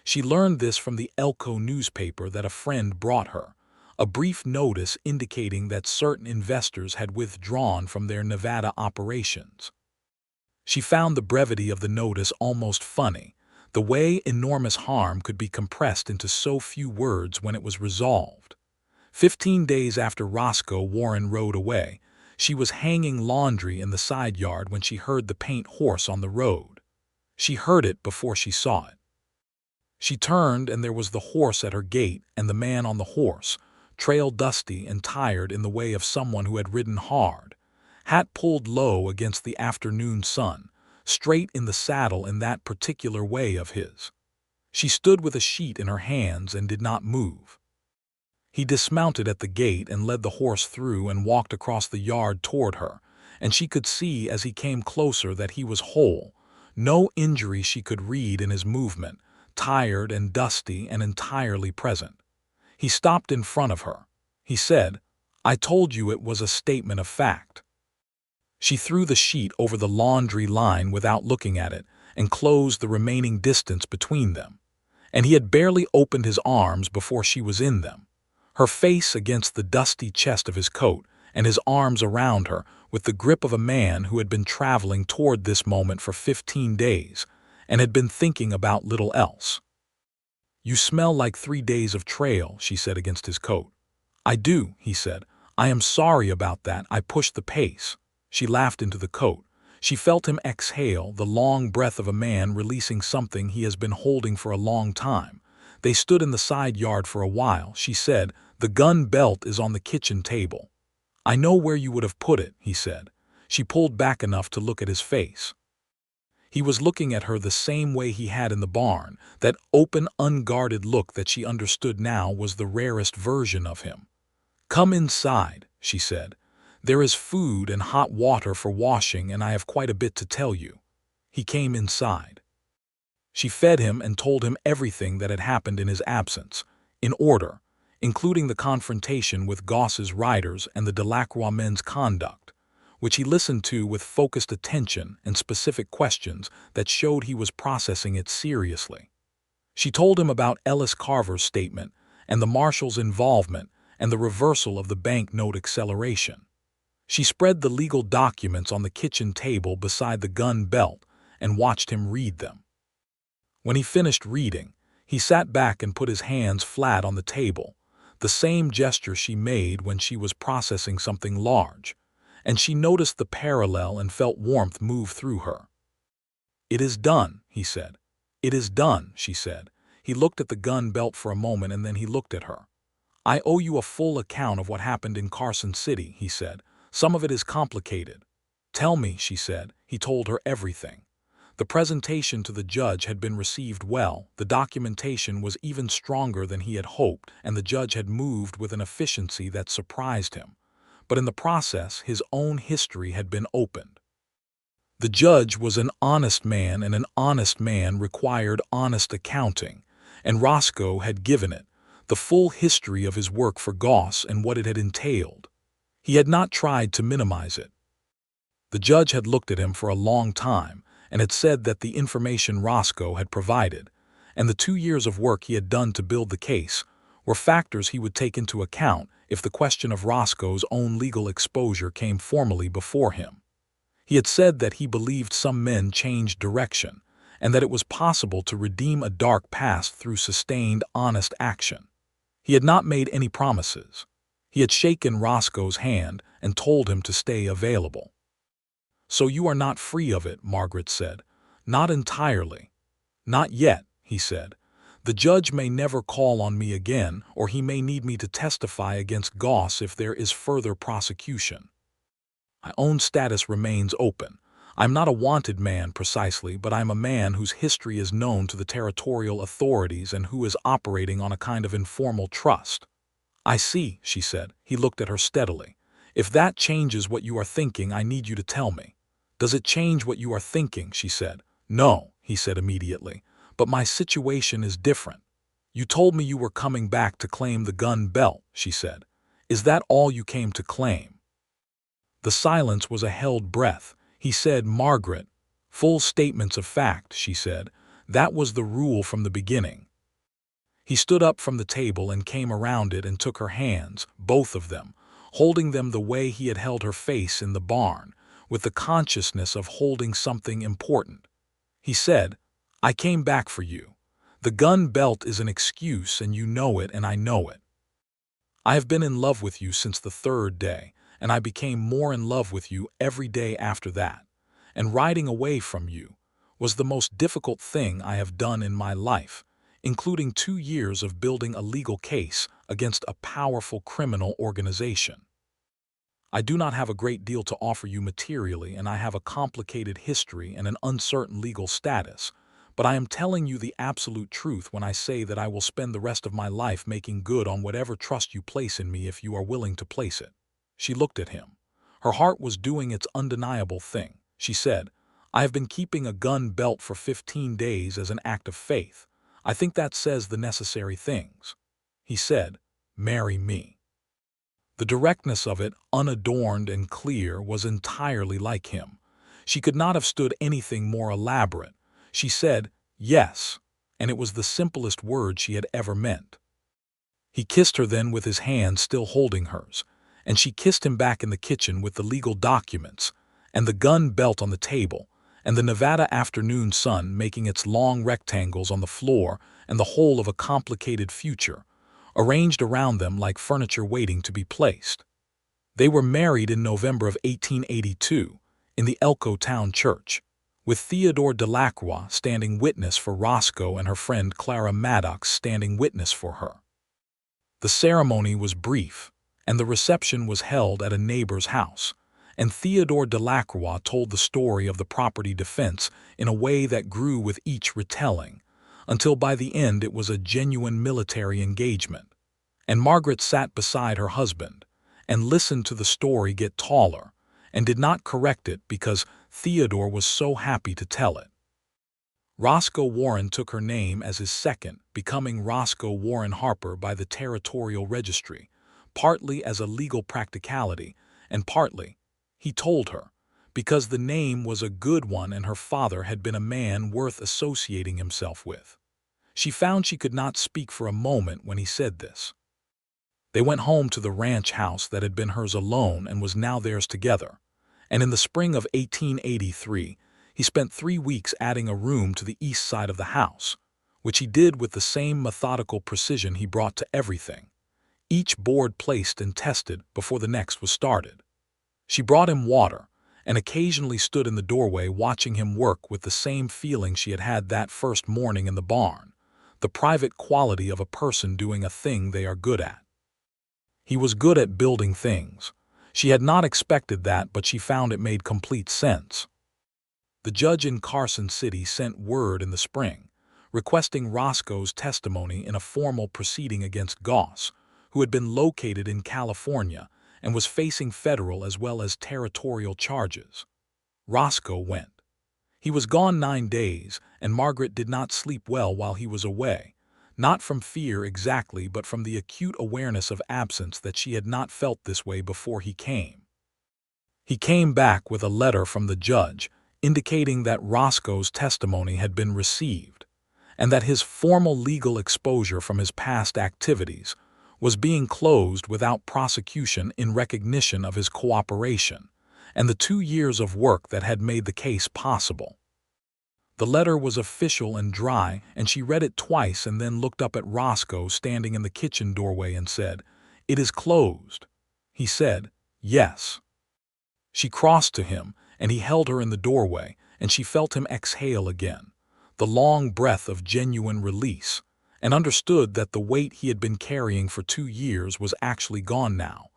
She learned this from the Elko newspaper that a friend brought her, a brief notice indicating that certain investors had withdrawn from their Nevada operations. She found the brevity of the notice almost funny, the way enormous harm could be compressed into so few words when it was resolved. 15 days after Roscoe Warren rode away, she was hanging laundry in the side yard when she heard the paint horse on the road. She heard it before she saw it. She turned and there was the horse at her gate and the man on the horse, trail dusty and tired in the way of someone who had ridden hard, hat pulled low against the afternoon sun, straight in the saddle in that particular way of his. She stood with a sheet in her hands and did not move. He dismounted at the gate and led the horse through and walked across the yard toward her, and she could see as he came closer that he was whole, no injury she could read in his movement, tired and dusty and entirely present. He stopped in front of her. He said, "I told you it was a statement of fact." She threw the sheet over the laundry line without looking at it and closed the remaining distance between them. And he had barely opened his arms before she was in them, her face against the dusty chest of his coat and his arms around her with the grip of a man who had been traveling toward this moment for 15 days and had been thinking about little else. "You smell like 3 days of trail," she said against his coat. "I do," he said. "I am sorry about that. I pushed the pace." She laughed into the coat. She felt him exhale, the long breath of a man releasing something he has been holding for a long time. They stood in the side yard for a while. She said, "The gun belt is on the kitchen table." "I know where you would have put it," he said. She pulled back enough to look at his face. He was looking at her the same way he had in the barn, that open, unguarded look that she understood now was the rarest version of him. "Come inside," she said. "There is food and hot water for washing, and I have quite a bit to tell you." He came inside. She fed him and told him everything that had happened in his absence, in order, including the confrontation with Goss's riders and the Delacroix men's conduct, which he listened to with focused attention and specific questions that showed he was processing it seriously. She told him about Ellis Carver's statement and the marshal's involvement and the reversal of the banknote acceleration. She spread the legal documents on the kitchen table beside the gun belt and watched him read them. When he finished reading, he sat back and put his hands flat on the table, the same gesture she made when she was processing something large, and she noticed the parallel and felt warmth move through her. "It is done," he said. "It is done," she said. He looked at the gun belt for a moment and then he looked at her. "I owe you a full account of what happened in Carson City," he said. "Some of it is complicated." "Tell me," she said. He told her everything. The presentation to the judge had been received well, the documentation was even stronger than he had hoped, and the judge had moved with an efficiency that surprised him. But in the process, his own history had been opened. The judge was an honest man, and an honest man required honest accounting, and Roscoe had given it, the full history of his work for Goss and what it had entailed. He had not tried to minimize it. The judge had looked at him for a long time and had said that the information Roscoe had provided, and the 2 years of work he had done to build the case, were factors he would take into account if the question of Roscoe's own legal exposure came formally before him. He had said that he believed some men changed direction, and that it was possible to redeem a dark past through sustained, honest action. He had not made any promises. He had shaken Roscoe's hand and told him to stay available. "So you are not free of it," Margaret said. "Not entirely." "Not yet," he said. "The judge may never call on me again, or he may need me to testify against Goss if there is further prosecution. My own status remains open. I'm not a wanted man precisely, but I'm a man whose history is known to the territorial authorities and who is operating on a kind of informal trust." "I see," she said. He looked at her steadily. "If that changes what you are thinking, I need you to tell me." "Does it change what you are thinking?" she said. "No," he said immediately, "but my situation is different." "You told me you were coming back to claim the gun belt," she said. "Is that all you came to claim?" The silence was a held breath. He said, "Margaret, full statements of fact," she said. "That was the rule from the beginning." He stood up from the table and came around it and took her hands, both of them, holding them the way he had held her face in the barn, with the consciousness of holding something important. He said, "I came back for you. The gun belt is an excuse, and you know it, and I know it. I have been in love with you since the 3rd day, and I became more in love with you every day after that. And riding away from you was the most difficult thing I have done in my life, including 2 years of building a legal case against a powerful criminal organization. I do not have a great deal to offer you materially, and I have a complicated history and an uncertain legal status, but I am telling you the absolute truth when I say that I will spend the rest of my life making good on whatever trust you place in me if you are willing to place it." She looked at him. Her heart was doing its undeniable thing. She said, "I have been keeping a gun belt for 15 days as an act of faith. I think that says the necessary things." He said, "Marry me." The directness of it, unadorned and clear, was entirely like him. She could not have stood anything more elaborate. She said, "Yes," and it was the simplest word she had ever meant. He kissed her then with his hand still holding hers, and she kissed him back in the kitchen with the legal documents, and the gun belt on the table, and the Nevada afternoon sun making its long rectangles on the floor, and the whole of a complicated future, arranged around them like furniture waiting to be placed. They were married in November of 1882 in the Elko Town church, with Theodore Delacroix standing witness for Roscoe and her friend Clara Maddox standing witness for her. The ceremony was brief, and the reception was held at a neighbor's house, and Theodore Delacroix told the story of the property defense in a way that grew with each retelling, until by the end it was a genuine military engagement. And Margaret sat beside her husband and listened to the story get taller and did not correct it because Theodore was so happy to tell it. Roscoe Warren took her name as his second, becoming Roscoe Warren Harper by the Territorial Registry, partly as a legal practicality and partly, he told her, because the name was a good one and her father had been a man worth associating himself with. She found she could not speak for a moment when he said this. They went home to the ranch house that had been hers alone and was now theirs together, and in the spring of 1883, he spent 3 weeks adding a room to the east side of the house, which he did with the same methodical precision he brought to everything, each board placed and tested before the next was started. She brought him water, and occasionally stood in the doorway watching him work with the same feeling she had had that first morning in the barn, the private quality of a person doing a thing they are good at. He was good at building things. She had not expected that, but she found it made complete sense. The judge in Carson City sent word in the spring, requesting Roscoe's testimony in a formal proceeding against Goss, who had been located in California and was facing federal as well as territorial charges. Roscoe went. He was gone 9 days, and Margaret did not sleep well while he was away, not from fear exactly, but from the acute awareness of absence that she had not felt this way before he came. He came back with a letter from the judge indicating that Roscoe's testimony had been received, and that his formal legal exposure from his past activities was being closed without prosecution in recognition of his cooperation and the 2 years of work that had made the case possible. The letter was official and dry, and she read it twice and then looked up at Roscoe standing in the kitchen doorway and said, "It is closed." He said, "Yes." She crossed to him, and he held her in the doorway, and she felt him exhale again, the long breath of genuine release, and understood that the weight he had been carrying for 2 years was actually gone now,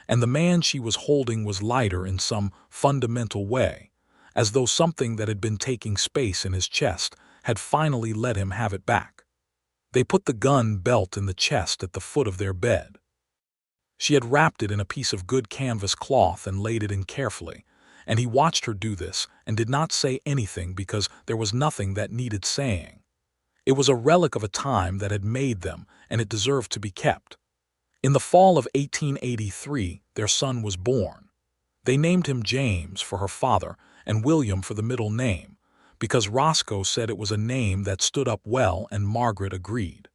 and the man she was holding was lighter in some fundamental way, as though something that had been taking space in his chest had finally let him have it back. They put the gun belt in the chest at the foot of their bed. She had wrapped it in a piece of good canvas cloth and laid it in carefully, and he watched her do this and did not say anything because there was nothing that needed saying. It was a relic of a time that had made them, and it deserved to be kept. In the fall of 1883, their son was born. They named him James for her father and William for the middle name, because Roscoe said it was a name that stood up well, and Margaret agreed.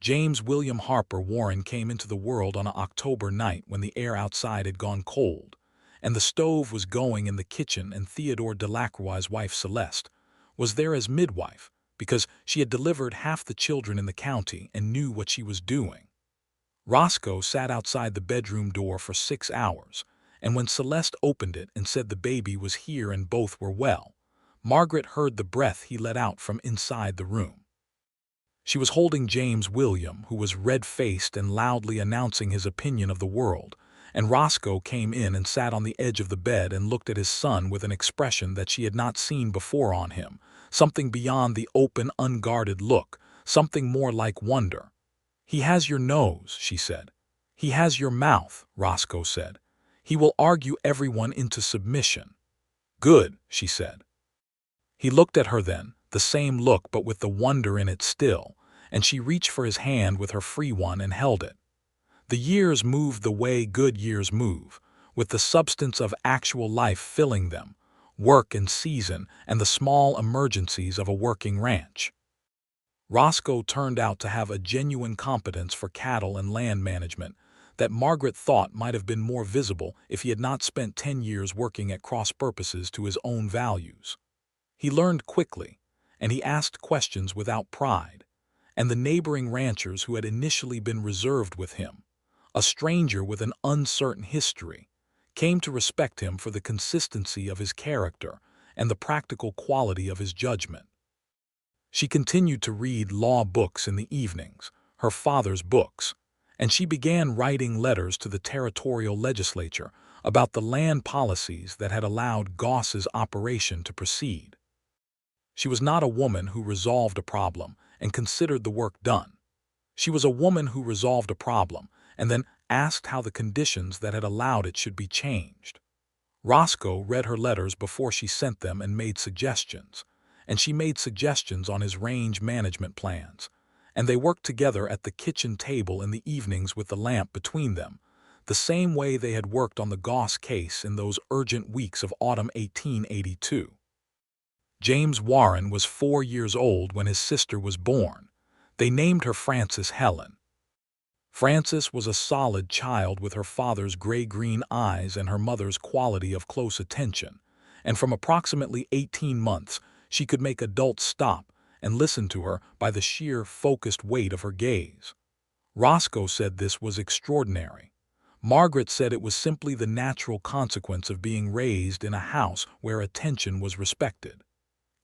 James William Harper Warren came into the world on an October night when the air outside had gone cold, and the stove was going in the kitchen, and Theodore Delacroix's wife Celeste was there as midwife because she had delivered half the children in the county and knew what she was doing. Roscoe sat outside the bedroom door for 6 hours, and when Celeste opened it and said the baby was here and both were well, Margaret heard the breath he let out from inside the room. She was holding James William, who was red-faced and loudly announcing his opinion of the world, and Roscoe came in and sat on the edge of the bed and looked at his son with an expression that she had not seen before on him, something beyond the open, unguarded look, something more like wonder. "He has your nose," she said. "He has your mouth," Roscoe said. "He will argue everyone into submission." "Good," she said. He looked at her then, the same look but with the wonder in it still, and she reached for his hand with her free one and held it. The years moved the way good years move, with the substance of actual life filling them, work and season and the small emergencies of a working ranch. Roscoe turned out to have a genuine competence for cattle and land management that Margaret thought might have been more visible if he had not spent 10 years working at cross purposes to his own values. He learned quickly, and he asked questions without pride, and the neighboring ranchers who had initially been reserved with him, a stranger with an uncertain history, came to respect him for the consistency of his character and the practical quality of his judgment. She continued to read law books in the evenings, her father's books, and she began writing letters to the territorial legislature about the land policies that had allowed Goss's operation to proceed. She was not a woman who resolved a problem and considered the work done. She was a woman who resolved a problem and then asked how the conditions that had allowed it should be changed. Roscoe read her letters before she sent them and made suggestions, and she made suggestions on his range management plans, and they worked together at the kitchen table in the evenings with the lamp between them, the same way they had worked on the Goss case in those urgent weeks of autumn 1882. James Warren was 4 years old when his sister was born. They named her Frances Helen. Frances was a solid child with her father's gray-green eyes and her mother's quality of close attention, and from approximately 18 months, she could make adults stop and listen to her by the sheer focused weight of her gaze. Roscoe said this was extraordinary. Margaret said it was simply the natural consequence of being raised in a house where attention was respected.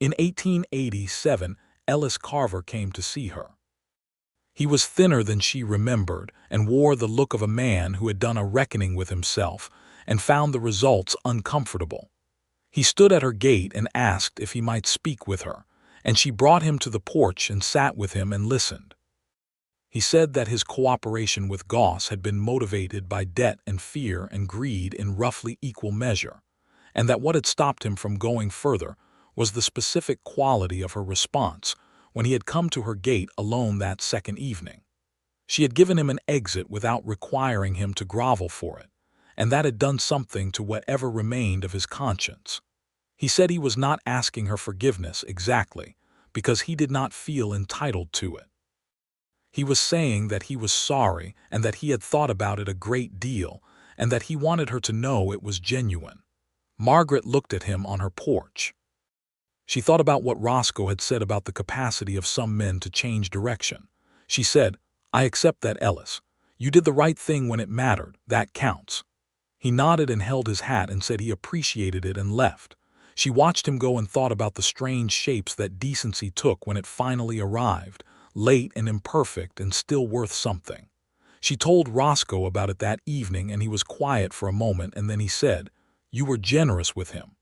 In 1887, Ellis Carver came to see her. He was thinner than she remembered and wore the look of a man who had done a reckoning with himself and found the results uncomfortable. He stood at her gate and asked if he might speak with her, and she brought him to the porch and sat with him and listened. He said that his cooperation with Goss had been motivated by debt and fear and greed in roughly equal measure, and that what had stopped him from going further was the specific quality of her response when he had come to her gate alone that second evening. She had given him an exit without requiring him to grovel for it, and that had done something to whatever remained of his conscience. He said he was not asking her forgiveness exactly, because he did not feel entitled to it. He was saying that he was sorry and that he had thought about it a great deal and that he wanted her to know it was genuine. Margaret looked at him on her porch. She thought about what Roscoe had said about the capacity of some men to change direction. She said, "I accept that, Ellis. You did the right thing when it mattered. That counts." He nodded and held his hat and said he appreciated it and left. She watched him go and thought about the strange shapes that decency took when it finally arrived, late and imperfect and still worth something. She told Roscoe about it that evening and he was quiet for a moment and then he said, "You were generous with him."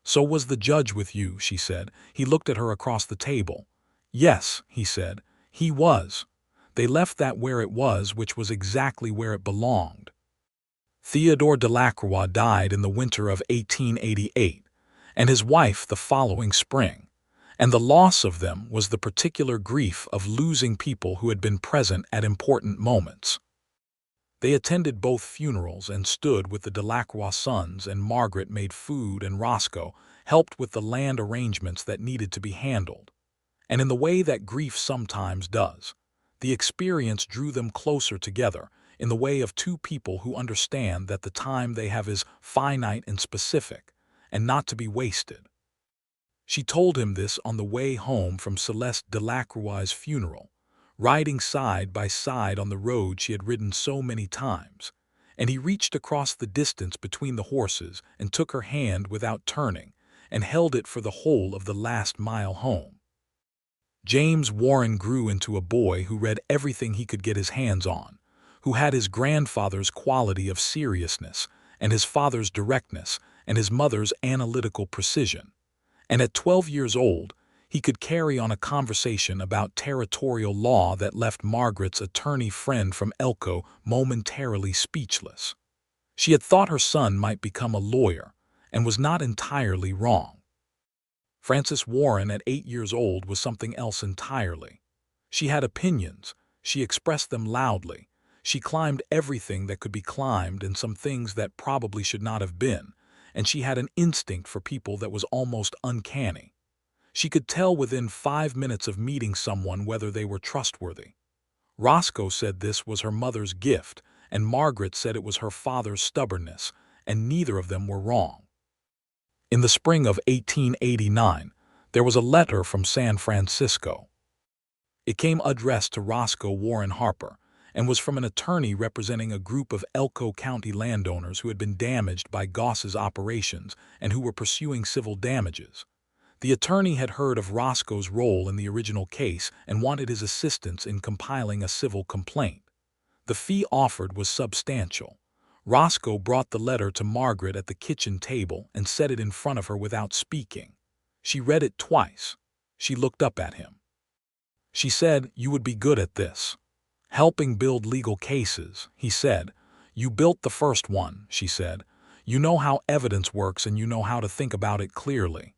"So was the judge with you," she said. He looked at her across the table. "Yes," he said, "he was. They left that where it was, which was exactly where it belonged." Theodore Delacroix died in the winter of 1888, and his wife the following spring, and the loss of them was the particular grief of losing people who had been present at important moments. They attended both funerals and stood with the Delacroix sons, and Margaret made food and Roscoe helped with the land arrangements that needed to be handled. And in the way that grief sometimes does, the experience drew them closer together in the way of two people who understand that the time they have is finite and specific, and not to be wasted. She told him this on the way home from Celeste Delacroix's funeral, riding side by side on the road she had ridden so many times, and he reached across the distance between the horses and took her hand without turning and held it for the whole of the last mile home. James Warren grew into a boy who read everything he could get his hands on, who had his grandfather's quality of seriousness and his father's directness and his mother's analytical precision. And at 12 years old, he could carry on a conversation about territorial law that left Margaret's attorney friend from Elko momentarily speechless. She had thought her son might become a lawyer, and was not entirely wrong. Frances Warren at 8 years old was something else entirely. She had opinions, she expressed them loudly, she climbed everything that could be climbed and some things that probably should not have been, and she had an instinct for people that was almost uncanny. She could tell within 5 minutes of meeting someone whether they were trustworthy. Roscoe said this was her mother's gift, and Margaret said it was her father's stubbornness, and neither of them were wrong. In the spring of 1889, there was a letter from San Francisco. It came addressed to Roscoe Warren Harper, and was from an attorney representing a group of Elko County landowners who had been damaged by Goss's operations and who were pursuing civil damages. The attorney had heard of Roscoe's role in the original case and wanted his assistance in compiling a civil complaint. The fee offered was substantial. Roscoe brought the letter to Margaret at the kitchen table and set it in front of her without speaking. She read it twice. She looked up at him. She said, "You would be good at this. Helping build legal cases," he said. "You built the first one," she said. "You know how evidence works and you know how to think about it clearly.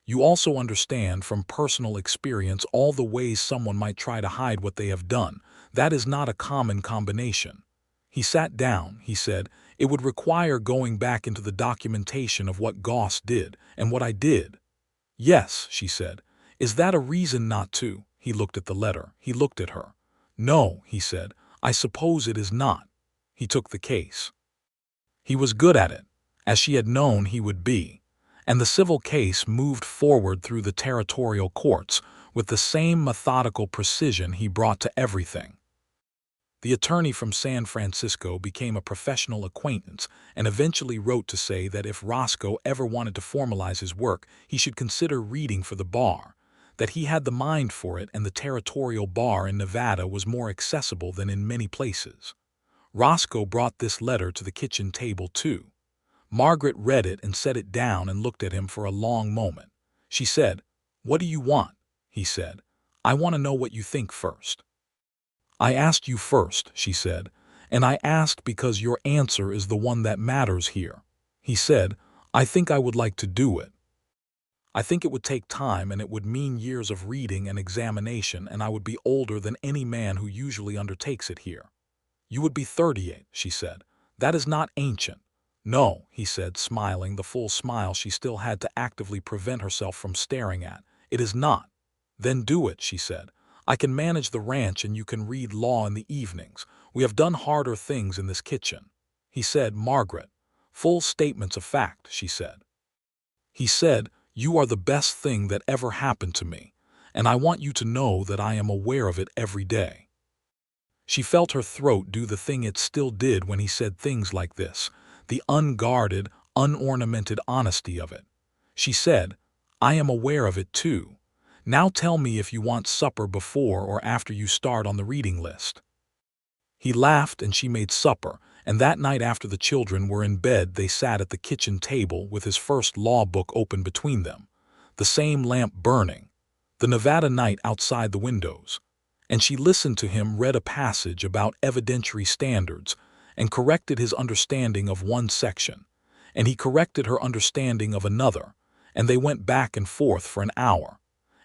You also understand from personal experience all the ways someone might try to hide what they have done. That is not a common combination." He sat down, he said. "It would require going back into the documentation of what Goss did and what I did." Yes, she said. Is that a reason not to? He looked at the letter. He looked at her. No, he said. I suppose it is not. He took the case. He was good at it, as she had known he would be, and the civil case moved forward through the territorial courts with the same methodical precision he brought to everything. The attorney from San Francisco became a professional acquaintance and eventually wrote to say that if Roscoe ever wanted to formalize his work, he should consider reading for the bar, that he had the mind for it and the territorial bar in Nevada was more accessible than in many places. Roscoe brought this letter to the kitchen table too. Margaret read it and set it down and looked at him for a long moment. She said, "What do you want?" He said, "I want to know what you think first." "I asked you first," she said, "and I asked because your answer is the one that matters here." He said, "I think I would like to do it. I think it would take time and it would mean years of reading and examination, and I would be older than any man who usually undertakes it here." "You would be 38, she said. "That is not ancient." "No," he said, smiling, the full smile she still had to actively prevent herself from staring at. "It is not." "Then do it," she said. "I can manage the ranch and you can read law in the evenings. We have done harder things in this kitchen." He said, "Margaret." "Full statements of fact," she said. He said, "You are the best thing that ever happened to me, and I want you to know that I am aware of it every day." She felt her throat do the thing it still did when he said things like this, the unguarded, unornamented honesty of it. She said, "I am aware of it too. Now tell me if you want supper before or after you start on the reading list." He laughed and she made supper, and that night after the children were in bed they sat at the kitchen table with his first law book open between them, the same lamp burning, the Nevada night outside the windows, and she listened to him read a passage about evidentiary standards and corrected his understanding of one section, and he corrected her understanding of another, and they went back and forth for an hour,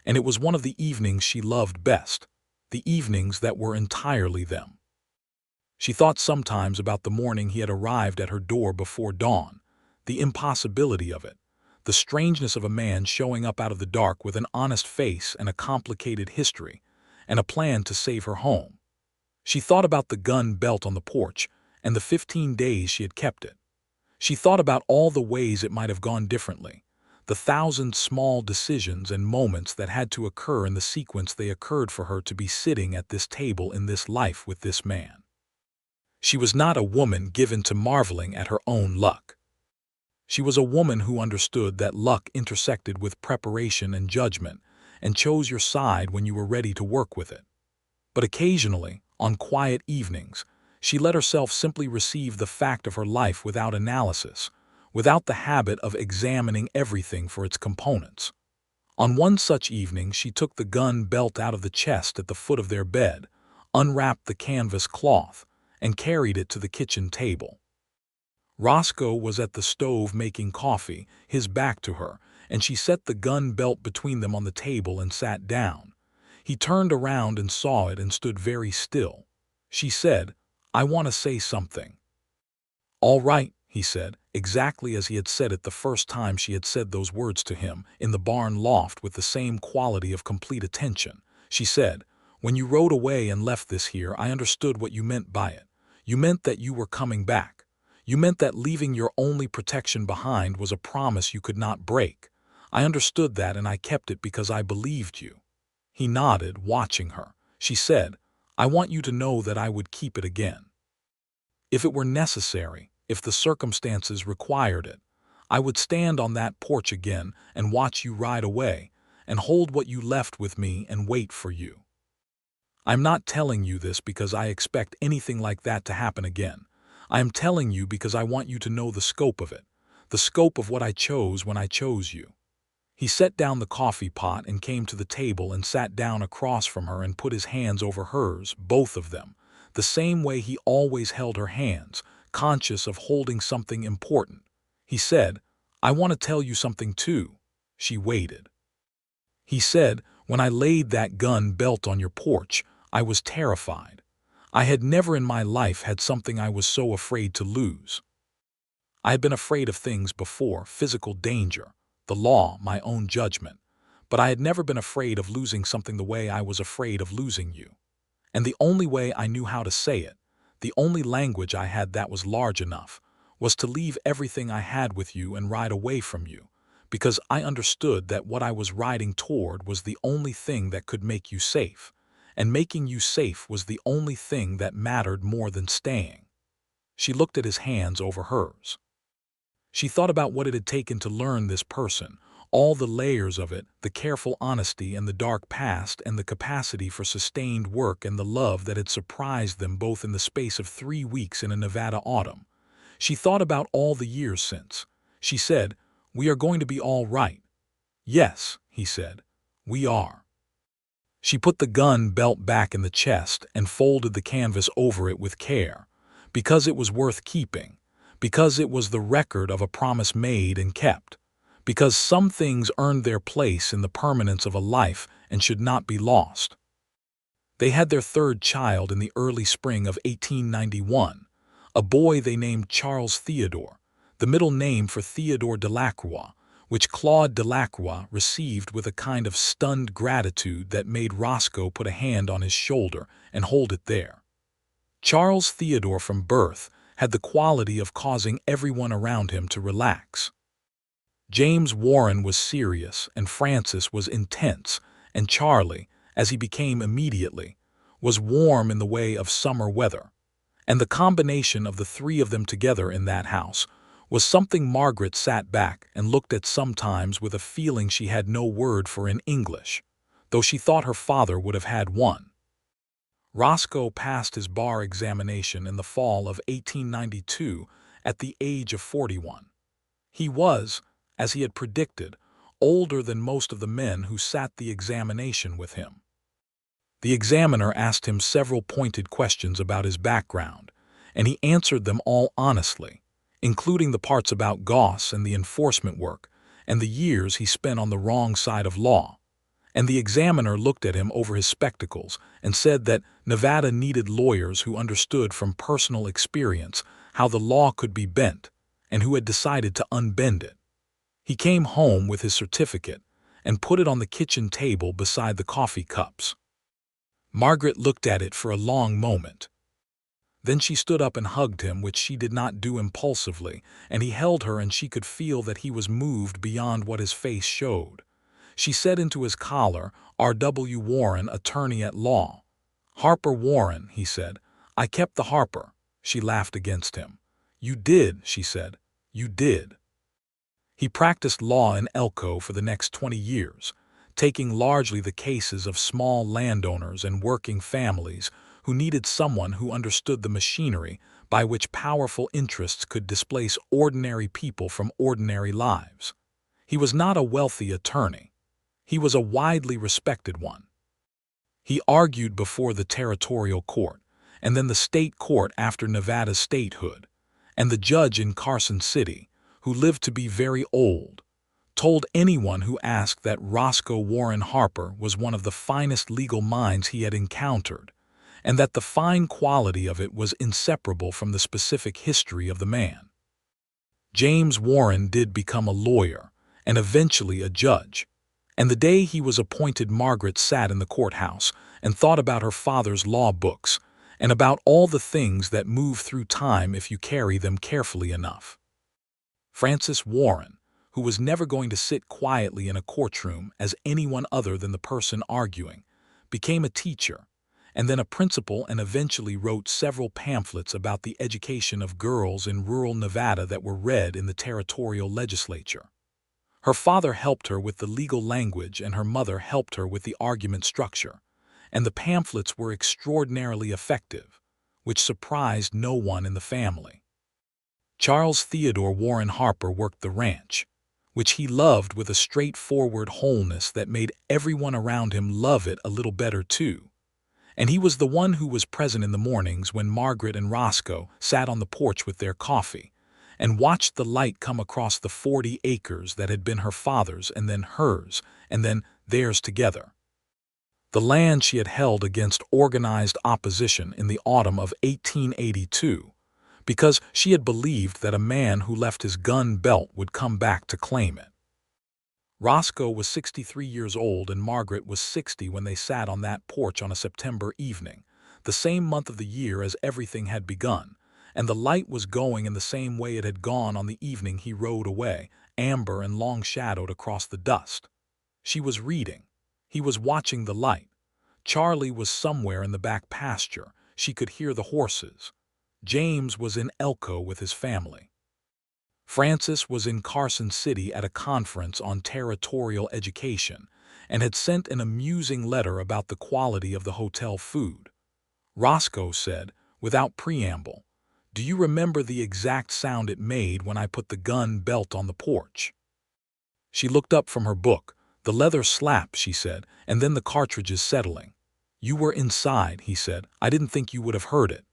and it was one of the evenings she loved best, the evenings that were entirely them. She thought sometimes about the morning he had arrived at her door before dawn, the impossibility of it, the strangeness of a man showing up out of the dark with an honest face and a complicated history, and a plan to save her home. She thought about the gun belt on the porch and the 15 days she had kept it. She thought about all the ways it might have gone differently, the 1,000 small decisions and moments that had to occur in the sequence they occurred for her to be sitting at this table in this life with this man. She was not a woman given to marveling at her own luck. She was a woman who understood that luck intersected with preparation and judgment and chose your side when you were ready to work with it. But occasionally, on quiet evenings, she let herself simply receive the fact of her life without analysis, without the habit of examining everything for its components. On one such evening, she took the gun belt out of the chest at the foot of their bed, unwrapped the canvas cloth, and carried it to the kitchen table. Roscoe was at the stove making coffee, his back to her, and she set the gun belt between them on the table and sat down. He turned around and saw it and stood very still. She said, "I want to say something." "All right," he said, exactly as he had said it the first time she had said those words to him, in the barn loft with the same quality of complete attention. She said, "When you rode away and left this here, I understood what you meant by it. You meant that you were coming back. You meant that leaving your only protection behind was a promise you could not break. I understood that and I kept it because I believed you." He nodded, watching her. She said, "I want you to know that I would keep it again. If it were necessary, if the circumstances required it, I would stand on that porch again and watch you ride away and hold what you left with me and wait for you. I'm not telling you this because I expect anything like that to happen again. I am telling you because I want you to know the scope of it, the scope of what I chose when I chose you." He set down the coffee pot and came to the table and sat down across from her and put his hands over hers, both of them, the same way he always held her hands, conscious of holding something important. He said, "I want to tell you something too." She waited. He said, "When I laid that gun belt on your porch, I was terrified. I had never in my life had something I was so afraid to lose. I had been afraid of things before, physical danger, the law, my own judgment, but I had never been afraid of losing something the way I was afraid of losing you. And the only way I knew how to say it, the only language I had that was large enough, was to leave everything I had with you and ride away from you, because I understood that what I was riding toward was the only thing that could make you safe, and making you safe was the only thing that mattered more than staying. She looked at his hands over hers. She thought about what it had taken to learn this person, all the layers of it, the careful honesty and the dark past and the capacity for sustained work and the love that had surprised them both in the space of 3 weeks in a Nevada autumn. She thought about all the years since. She said, "We are going to be all right." "Yes," he said, "we are." She put the gun belt back in the chest and folded the canvas over it with care, because it was worth keeping, because it was the record of a promise made and kept, because some things earned their place in the permanence of a life and should not be lost. They had their third child in the early spring of 1891, a boy they named Charles Theodore, the middle name for Theodore Delacroix, which Claude Delacroix received with a kind of stunned gratitude that made Roscoe put a hand on his shoulder and hold it there. Charles Theodore from birth had the quality of causing everyone around him to relax. James Warren was serious and Francis was intense, and Charlie, as he became immediately, was warm in the way of summer weather. And the combination of the three of them together in that house was something Margaret sat back and looked at sometimes with a feeling she had no word for in English, though she thought her father would have had one. Roscoe passed his bar examination in the fall of 1892 at the age of 41. He was, as he had predicted, older than most of the men who sat the examination with him. The examiner asked him several pointed questions about his background, and he answered them all honestly, including the parts about Goss and the enforcement work, and the years he spent on the wrong side of law. And the examiner looked at him over his spectacles and said that Nevada needed lawyers who understood from personal experience how the law could be bent, and who had decided to unbend it. He came home with his certificate and put it on the kitchen table beside the coffee cups. Margaret looked at it for a long moment. Then she stood up and hugged him, which she did not do impulsively, and he held her and she could feel that he was moved beyond what his face showed. She said into his collar, "R.W. Warren, attorney at law." "Harper Warren," he said. "I kept the Harper." She laughed against him. "You did," she said. "You did." He practiced law in Elko for the next 20 years, taking largely the cases of small landowners and working families who needed someone who understood the machinery by which powerful interests could displace ordinary people from ordinary lives. He was not a wealthy attorney. He was a widely respected one. He argued before the territorial court, and then the state court after Nevada's statehood, and the judge in Carson City, who lived to be very old, told anyone who asked that Roscoe Warren Harper was one of the finest legal minds he had encountered, and that the fine quality of it was inseparable from the specific history of the man. James Warren did become a lawyer, and eventually a judge, and the day he was appointed Margaret sat in the courthouse and thought about her father's law books, and about all the things that move through time if you carry them carefully enough. Francis Warren, who was never going to sit quietly in a courtroom as anyone other than the person arguing, became a teacher, and then a principal, and eventually wrote several pamphlets about the education of girls in rural Nevada that were read in the territorial legislature. Her father helped her with the legal language and her mother helped her with the argument structure, and the pamphlets were extraordinarily effective, which surprised no one in the family. Charles Theodore Warren Harper worked the ranch, which he loved with a straightforward wholeness that made everyone around him love it a little better too. And he was the one who was present in the mornings when Margaret and Roscoe sat on the porch with their coffee and watched the light come across the 40 acres that had been her father's and then hers and then theirs together. The land she had held against organized opposition in the autumn of 1882, because she had believed that a man who left his gun belt would come back to claim it. Roscoe was 63 years old and Margaret was 60 when they sat on that porch on a September evening, the same month of the year as everything had begun, and the light was going in the same way it had gone on the evening he rode away, amber and long-shadowed across the dust. She was reading. He was watching the light. Charlie was somewhere in the back pasture. She could hear the horses. James was in Elko with his family. Francis was in Carson City at a conference on territorial education and had sent an amusing letter about the quality of the hotel food. Roscoe said, without preamble, "Do you remember the exact sound it made when I put the gun belt on the porch?" She looked up from her book. "The leather slap," she said, "and then the cartridges settling." "You were inside," he said. "I didn't think you would have heard it."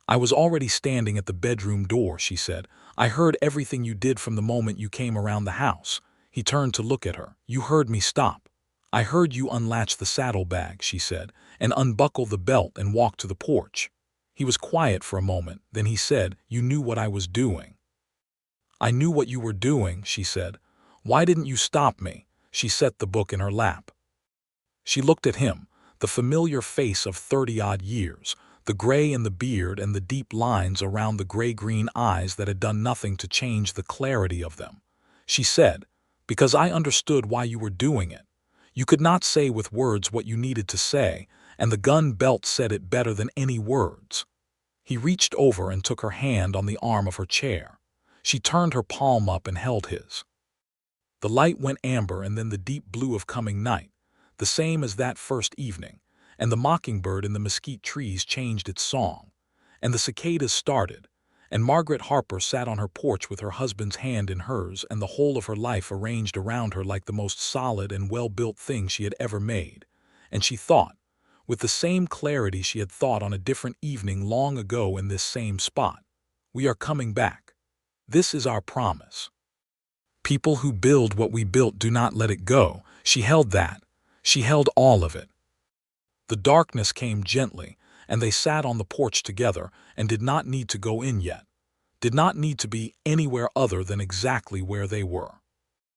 "I was already standing at the bedroom door," she said. "I heard everything you did from the moment you came around the house." He turned to look at her. "You heard me stop." "I heard you unlatch the saddlebag," she said, "and unbuckle the belt and walk to the porch." He was quiet for a moment. Then he said, "You knew what I was doing." "I knew what you were doing," she said. "Why didn't you stop me?" She set the book in her lap. She looked at him, the familiar face of 30-odd years, the gray in the beard and the deep lines around the gray-green eyes that had done nothing to change the clarity of them. She said, "Because I understood why you were doing it. You could not say with words what you needed to say, and the gun belt said it better than any words." He reached over and took her hand on the arm of her chair. She turned her palm up and held his. The light went amber and then the deep blue of coming night, the same as that first evening, and the mockingbird in the mesquite trees changed its song, and the cicadas started, and Margaret Harper sat on her porch with her husband's hand in hers and the whole of her life arranged around her like the most solid and well-built thing she had ever made, and she thought, with the same clarity she had thought on a different evening long ago in this same spot, "We are coming back. This is our promise. People who build what we built do not let it go." She held that. She held all of it. The darkness came gently, and they sat on the porch together and did not need to go in yet, did not need to be anywhere other than exactly where they were.